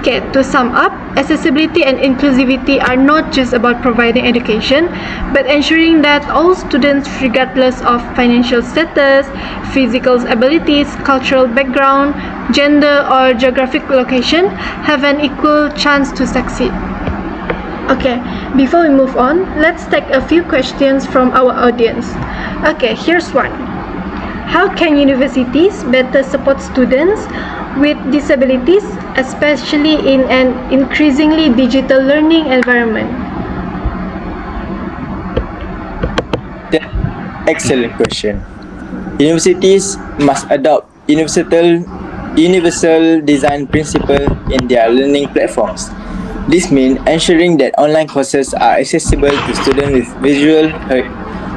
Okay, to sum up, accessibility and inclusivity are not just about providing education, but ensuring that all students, regardless of financial status, physical abilities, cultural background, gender, or geographic location, have an equal chance to succeed. Okay, before we move on, let's take a few questions from our audience. Okay, here's one. How can universities better support students with disabilities, especially in an increasingly digital learning environment? Excellent question. Universities must adopt universal design principle in their learning platforms. This means ensuring that online courses are accessible to students with visual,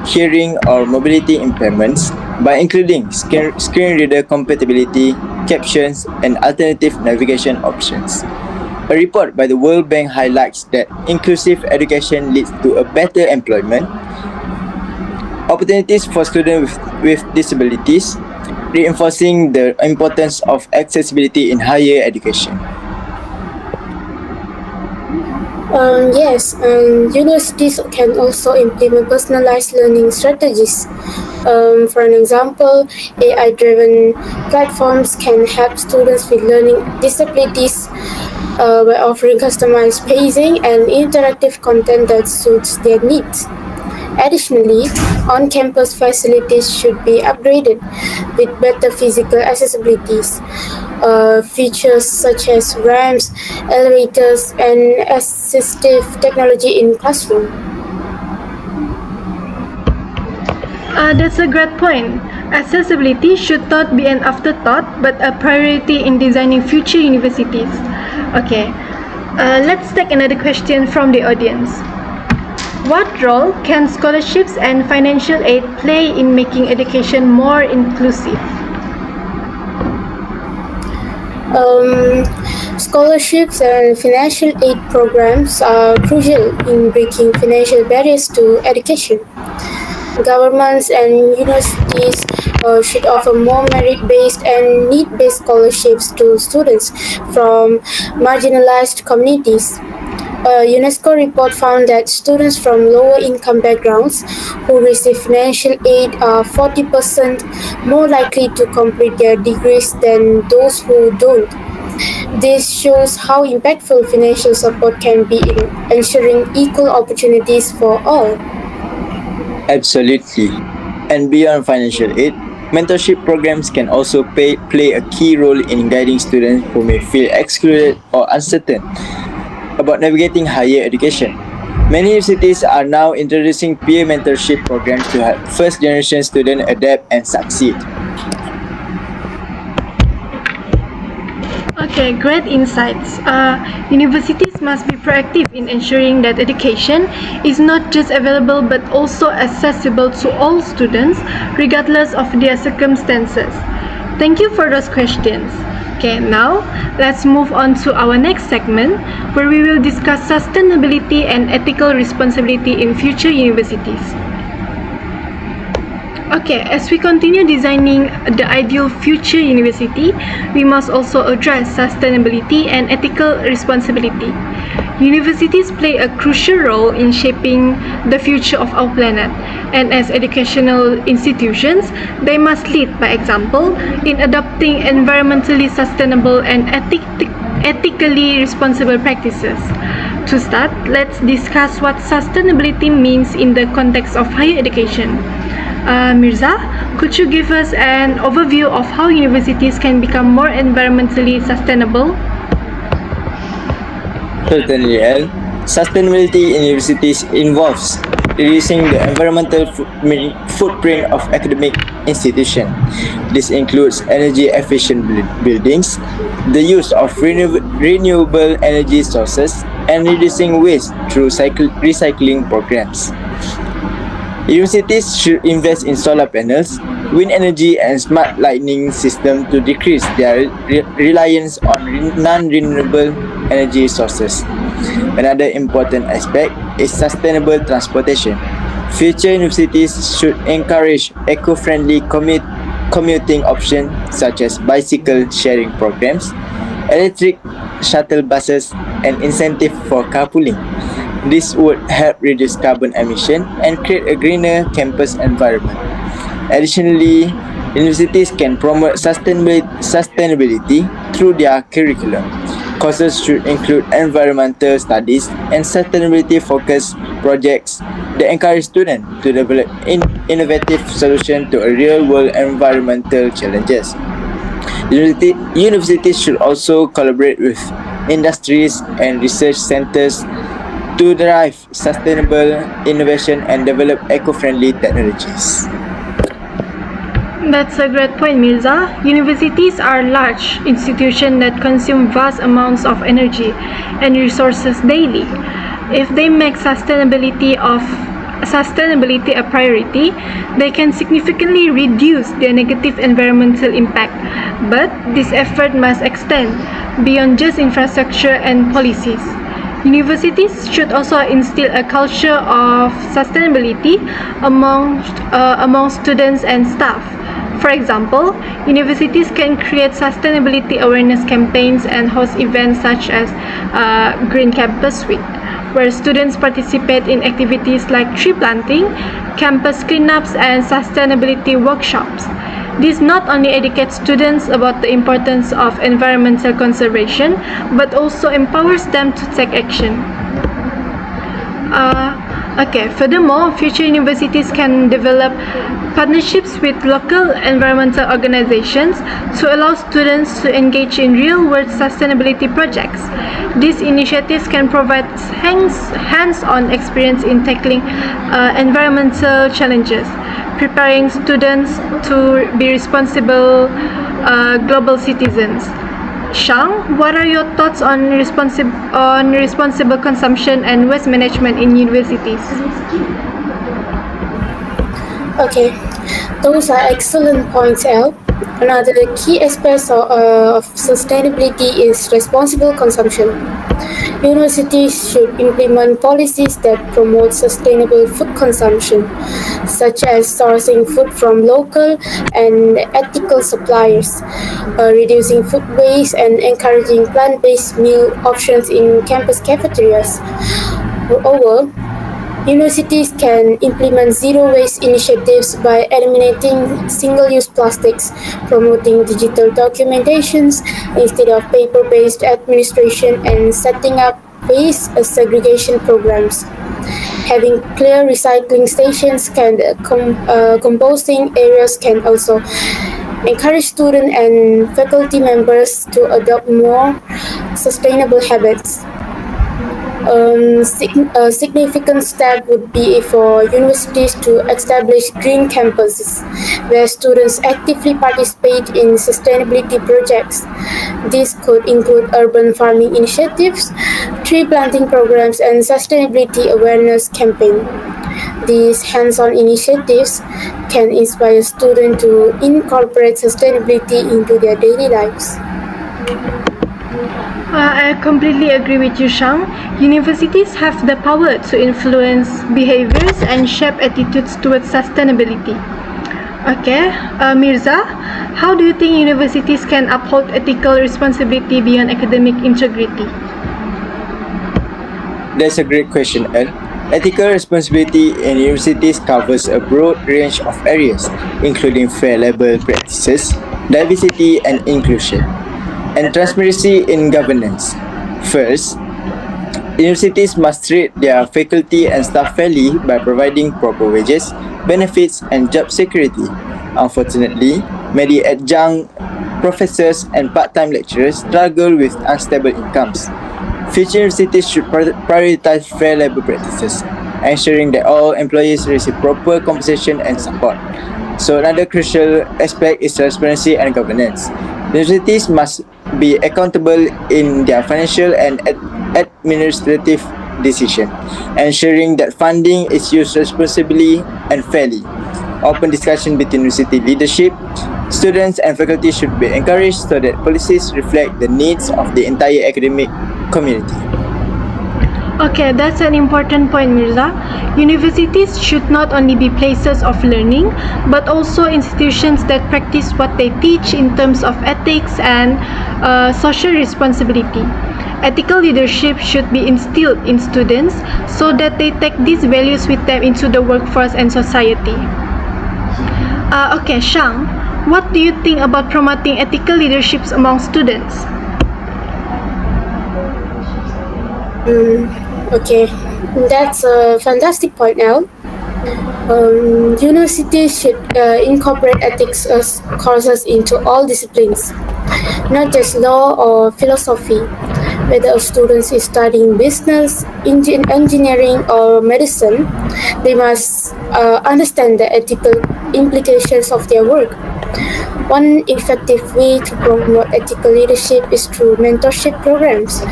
hearing, or mobility impairments by including screen reader compatibility, captions, and alternative navigation options. A report by the World Bank highlights that inclusive education leads to a better employment, opportunities for students with disabilities, reinforcing the importance of accessibility in higher education. Yes, universities can also implement personalized learning strategies. For an example, AI-driven platforms can help students with learning disabilities by offering customized pacing and interactive content that suits their needs. Additionally, on-campus facilities should be upgraded with better physical accessibilities. Features such as ramps, elevators, and assistive technology in classroom. That's a great point. Accessibility should not be an afterthought, but a priority in designing future universities. Okay, let's take another question from the audience. What role can scholarships and financial aid play in making education more inclusive? Scholarships and financial aid programs are crucial in breaking financial barriers to education. Governments and universities should offer more merit-based and need-based scholarships to students from marginalized communities. A UNESCO report found that students from lower income backgrounds who receive financial aid are 40% more likely to complete their degrees than those who don't. This shows how impactful financial support can be in ensuring equal opportunities for all. Absolutely. And beyond financial aid, mentorship programs can also play a key role in guiding students who may feel excluded or uncertain about navigating higher education. Many universities are now introducing peer mentorship programs to help first-generation students adapt and succeed. Okay, great insights. Universities must be proactive in ensuring that education is not just available but also accessible to all students, regardless of their circumstances. Thank you for those questions. Okay, now let's move on to our next segment where we will discuss sustainability and ethical responsibility in future universities. Okay, as we continue designing the ideal future university, we must also address sustainability and ethical responsibility. Universities play a crucial role in shaping the future of our planet, and as educational institutions, they must lead by example in adopting environmentally sustainable and ethically responsible practices. To start, let's discuss what sustainability means in the context of higher education. Mirza, could you give us an overview of how universities can become more environmentally sustainable? Certainly, El. Sustainability in universities involves reducing the environmental footprint of academic institutions. This includes energy efficient buildings, the use of renewable energy sources, and reducing waste through recycling programs. Universities should invest in solar panels, wind energy, and smart lighting systems to decrease their reliance on non-renewable energy sources. Another important aspect is sustainable transportation. Future universities should encourage eco-friendly commuting options such as bicycle sharing programs, electric shuttle buses, and incentive for carpooling. This would help reduce carbon emission and create a greener campus environment. Additionally, universities can promote sustainability through their curriculum. Courses should include environmental studies and sustainability-focused projects that encourage students to develop innovative solutions to real-world environmental challenges. Universities should also collaborate with industries and research centers to drive sustainable innovation and develop eco-friendly technologies. That's a great point, Mirza. Universities are large institutions that consume vast amounts of energy and resources daily. If they make sustainability a priority, they can significantly reduce their negative environmental impact. But this effort must extend beyond just infrastructure and policies. Universities should also instill a culture of sustainability among students and staff. For example, universities can create sustainability awareness campaigns and host events such as Green Campus Week, where students participate in activities like tree planting, campus cleanups, and sustainability workshops. This not only educates students about the importance of environmental conservation, but also empowers them to take action. Furthermore, future universities can develop partnerships with local environmental organizations to allow students to engage in real-world sustainability projects. These initiatives can provide hands-on experience in tackling environmental challenges, preparing students to be responsible global citizens. Shang, what are your thoughts on responsible consumption and waste management in universities? Okay, those are excellent points, El. Another key aspect of sustainability is responsible consumption. Universities should implement policies that promote sustainable food consumption, such as sourcing food from local and ethical suppliers, reducing food waste, and encouraging plant-based meal options in campus cafeterias. Moreover, universities can implement zero-waste initiatives by eliminating single-use plastics, promoting digital documentations instead of paper-based administration, and setting up waste segregation programs. Having clear recycling stations and composting areas can also encourage students and faculty members to adopt more sustainable habits. A significant step would be for universities to establish green campuses where students actively participate in sustainability projects. This could include urban farming initiatives, tree planting programs, and sustainability awareness campaigns. These hands-on initiatives can inspire students to incorporate sustainability into their daily lives. I completely agree with you, Shang. Universities have the power to influence behaviors and shape attitudes towards sustainability. Mirza, how do you think universities can uphold ethical responsibility beyond academic integrity? That's a great question, El. Ethical responsibility in universities covers a broad range of areas, including fair labor practices, diversity and inclusion, and transparency in governance. First, universities must treat their faculty and staff fairly by providing proper wages, benefits, and job security. Unfortunately, many adjunct professors and part-time lecturers struggle with unstable incomes. Future universities should prioritize fair labor practices, ensuring that all employees receive proper compensation and support. So another crucial aspect is transparency and governance. Universities must be accountable in their financial and administrative decisions, ensuring that funding is used responsibly and fairly. Open discussion between university leadership, students and faculty should be encouraged so that policies reflect the needs of the entire academic community. Okay, that's an important point, Mirza. Universities should not only be places of learning, but also institutions that practice what they teach in terms of ethics and social responsibility. Ethical leadership should be instilled in students so that they take these values with them into the workforce and society. Okay, Shang, what do you think about promoting ethical leaderships among students? Okay, that's a fantastic point, Al. Universities should incorporate ethics as courses into all disciplines, not just law or philosophy. Whether a student is studying business, engineering, or medicine, they must understand the ethical implications of their work. One effective way to promote ethical leadership is through mentorship programs.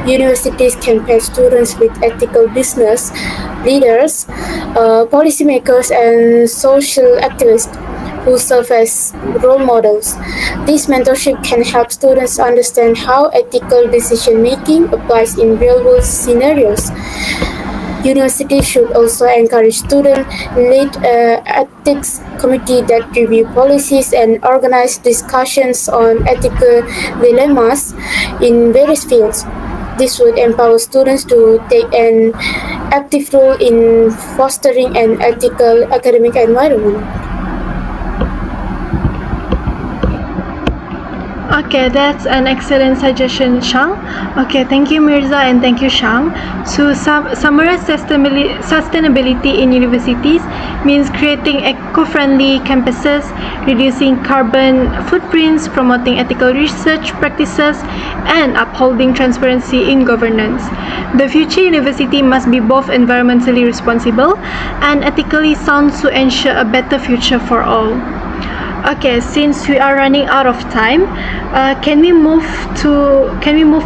Universities can pair students with ethical business leaders, policymakers, and social activists who serve as role models. This mentorship can help students understand how ethical decision making applies in real world scenarios. Universities should also encourage student-led ethics committees that review policies and organize discussions on ethical dilemmas in various fields. This would empower students to take an active role in fostering an ethical academic environment. Okay, that's an excellent suggestion, Shang. Okay, thank you, Mirza, and thank you, Shang. To summarize, sustainability in universities means creating eco-friendly campuses, reducing carbon footprints, promoting ethical research practices, and upholding transparency in governance. The future university must be both environmentally responsible and ethically sound to ensure a better future for all. Okay, since we are running out of time, can we move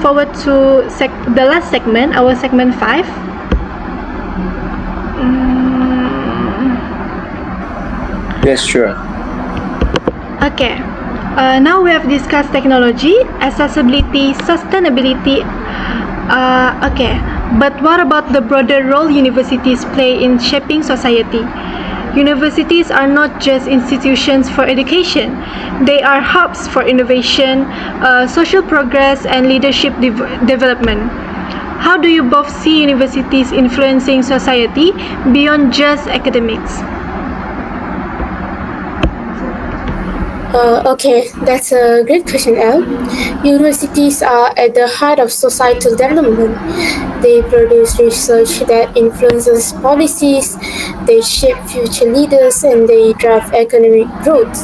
forward to the last segment, our segment 5? Yes, sure. Okay. Now we have discussed technology, accessibility, sustainability. Okay, but what about the broader role universities play in shaping society? Universities are not just institutions for education. They are hubs for innovation, social progress, and leadership development. How do you both see universities influencing society beyond just academics? Okay, that's a great question, Al. Universities are at the heart of societal development. They produce research that influences policies, they shape future leaders, and they drive economic growth.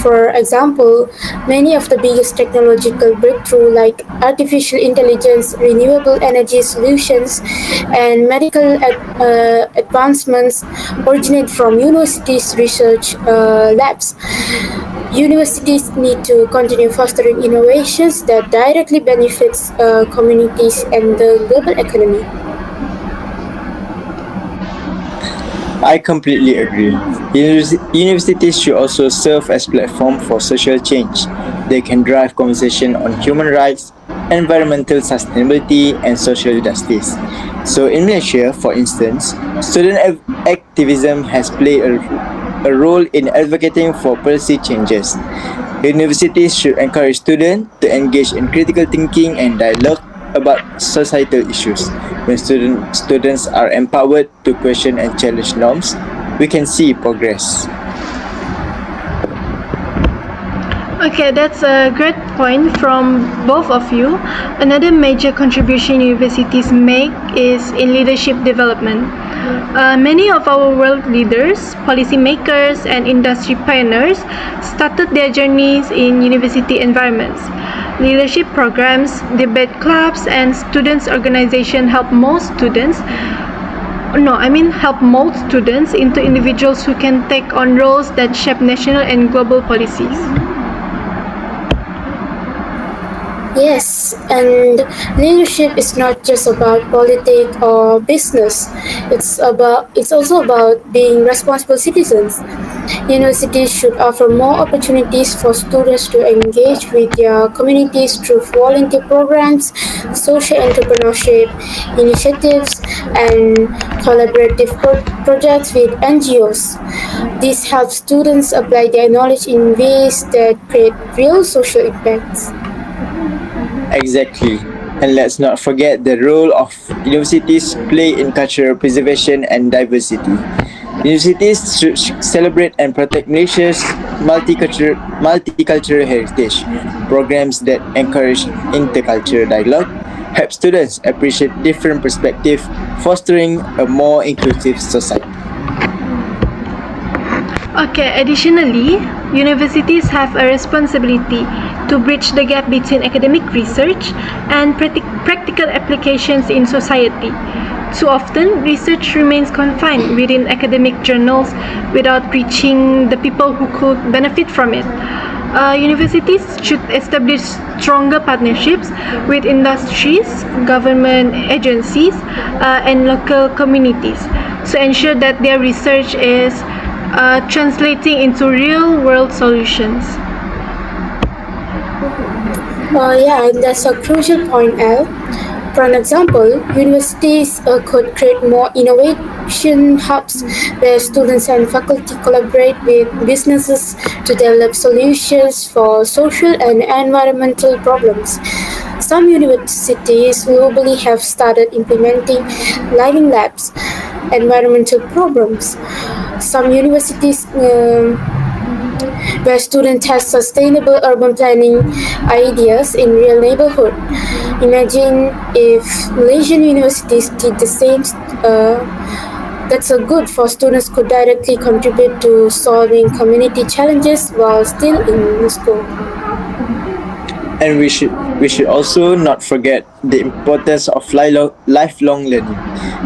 For example, many of the biggest technological breakthroughs like artificial intelligence, renewable energy solutions, and medical advancements originate from universities' research labs. Universities need to continue fostering innovations that directly benefits communities and the global economy. I completely agree. Universities should also serve as platform for social change. They can drive conversation on human rights, environmental sustainability, and social justice. So in Malaysia, for instance, student activism has played a role in advocating for policy changes. Universities should encourage students to engage in critical thinking and dialogue about societal issues. When students are empowered to question and challenge norms, we can see progress. Okay, that's a great point from both of you. Another major contribution universities make is in leadership development. Many of our world leaders, policymakers, and industry pioneers started their journeys in university environments. Leadership programs, debate clubs, and students' organization help mold students into individuals who can take on roles that shape national and global policies. Yes, and leadership is not just about politics or business. It's also about being responsible citizens. Universities should offer more opportunities for students to engage with their communities through volunteer programs, social entrepreneurship initiatives, and collaborative projects with NGOs. This helps students apply their knowledge in ways that create real social impacts. Exactly. And let's not forget the role of universities play in cultural preservation and diversity. Universities should celebrate and protect nature's multicultural heritage. Programs that encourage intercultural dialogue help students appreciate different perspectives, fostering a more inclusive society. Okay, additionally, universities have a responsibility to bridge the gap between academic research and practical applications in society. Too often, research remains confined within academic journals without reaching the people who could benefit from it. Universities should establish stronger partnerships with industries, government agencies, and local communities to ensure that their research is translating into real-world solutions. Yeah, and that's a crucial point, Al. For an example, universities could create more innovation hubs where students and faculty collaborate with businesses to develop solutions for social and environmental problems. Some universities globally have started implementing lighting labs, environmental programs. Some universities where students test sustainable urban planning ideas in real neighborhood. Imagine if Malaysian universities did the same. That's a good for students could directly contribute to solving community challenges while still in school. And we should also not forget the importance of lifelong learning.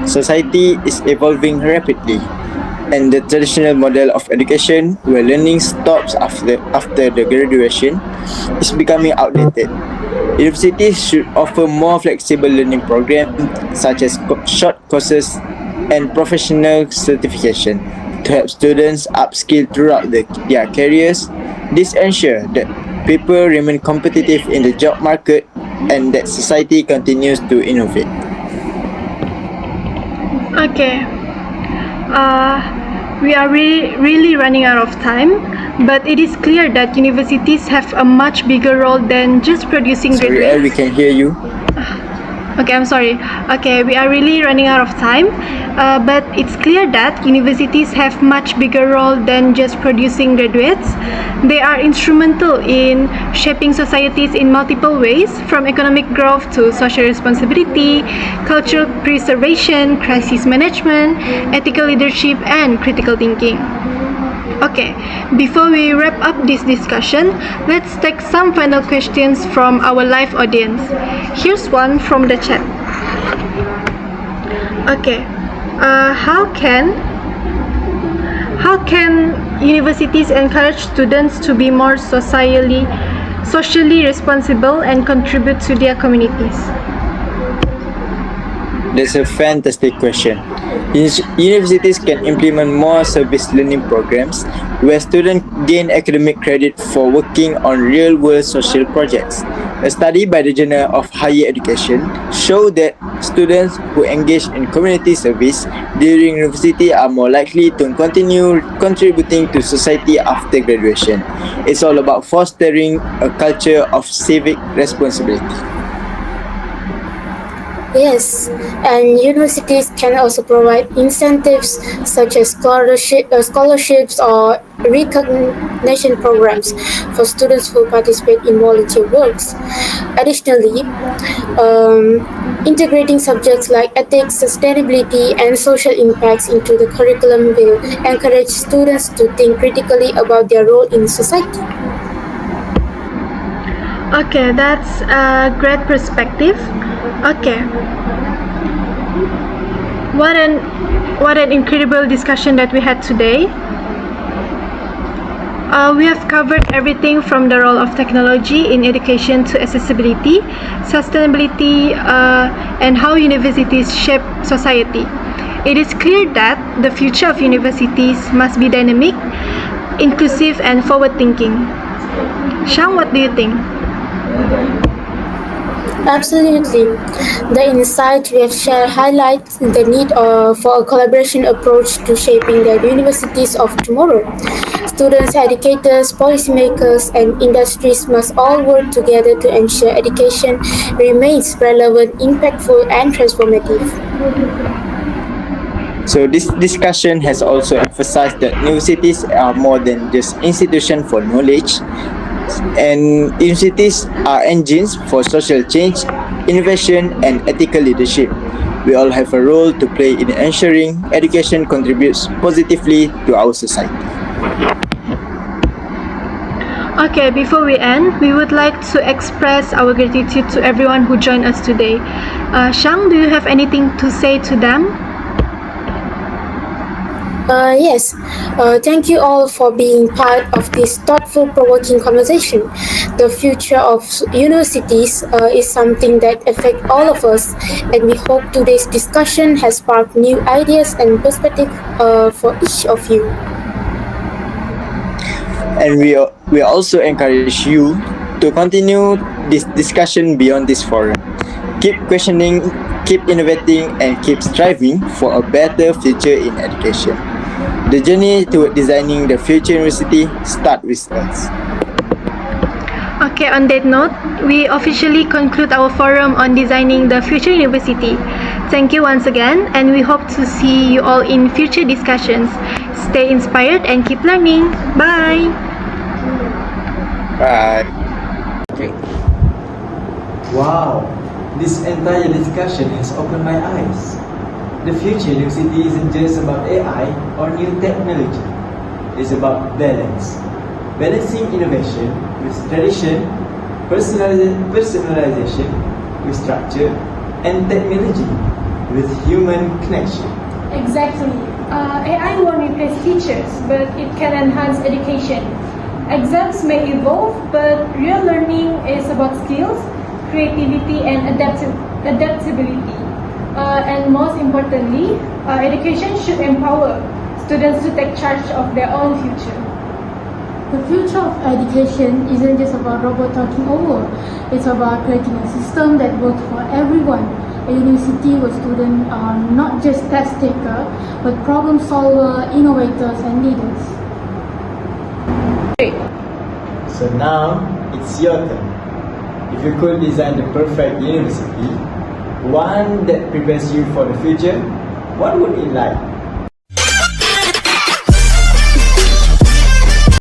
Society is evolving rapidly, and the traditional model of education, where learning stops after the graduation, is becoming outdated. Universities should offer more flexible learning programs such as short courses and professional certification to help students upskill throughout their careers. This ensures that people remain competitive in the job market and that society continues to innovate. Okay. We are really running out of time, but it is clear that universities have a much bigger role than just producing Sorry, graduates. we can hear you. Okay, I'm sorry. Okay, we are really running out of time, but it's clear that universities have much bigger role than just producing graduates. They are instrumental in shaping societies in multiple ways, from economic growth to social responsibility, cultural preservation, crisis management, ethical leadership, and critical thinking. Okay, before we wrap up this discussion, let's take some final questions from our live audience. Here's one from the chat. Okay, how can universities encourage students to be more socially responsible and contribute to their communities? That's a fantastic question. Universities can implement more service learning programs where students gain academic credit for working on real-world social projects. A study by the Journal of Higher Education showed that students who engage in community service during university are more likely to continue contributing to society after graduation. It's all about fostering a culture of civic responsibility. Yes, and universities can also provide incentives such as scholarships or recognition programs for students who participate in volunteer works. Additionally, integrating subjects like ethics, sustainability, and social impacts into the curriculum will encourage students to think critically about their role in society. Okay, that's a great perspective. Okay. What an incredible discussion that we had today. We have covered everything from the role of technology in education to accessibility, sustainability, and how universities shape society. It is clear that the future of universities must be dynamic, inclusive, and forward-thinking. Shang, what do you think? Absolutely. The insights we have shared highlight the need for a collaboration approach to shaping the universities of tomorrow. Students, educators, policymakers, and industries must all work together to ensure education remains relevant, impactful, and transformative. So this discussion has also emphasized that universities are more than just institutions for knowledge, and universities are engines for social change, innovation, and ethical leadership. We all have a role to play in ensuring education contributes positively to our society. Okay, before we end, we would like to express our gratitude to everyone who joined us today. Shang, do you have anything to say to them? Yes, thank you all for being part of this thoughtful, provoking conversation. The future of universities is something that affects all of us, and we hope today's discussion has sparked new ideas and perspectives for each of you. And we also encourage you to continue this discussion beyond this forum. Keep questioning, keep innovating, and keep striving for a better future in education. The journey toward designing the future university starts with us. Okay, on that note, we officially conclude our forum on designing the future university. Thank you once again, and we hope to see you all in future discussions. Stay inspired and keep learning. Bye! Bye. Wow, this entire discussion has opened my eyes. The future university isn't just about AI or new technology. It's about balance. Balancing innovation with tradition, personalization with structure, and technology with human connection. Exactly. AI won't replace teachers, but it can enhance education. Exams may evolve, but real learning is about skills, creativity, and adaptability. And most importantly, education should empower students to take charge of their own future. The future of education isn't just about robot talking over. It's about creating a system that works for everyone. A university where students are not just test takers, but problem solvers, innovators, and leaders. So now, it's your turn. If you could design the perfect university, one that prepares you for the future, what would it like?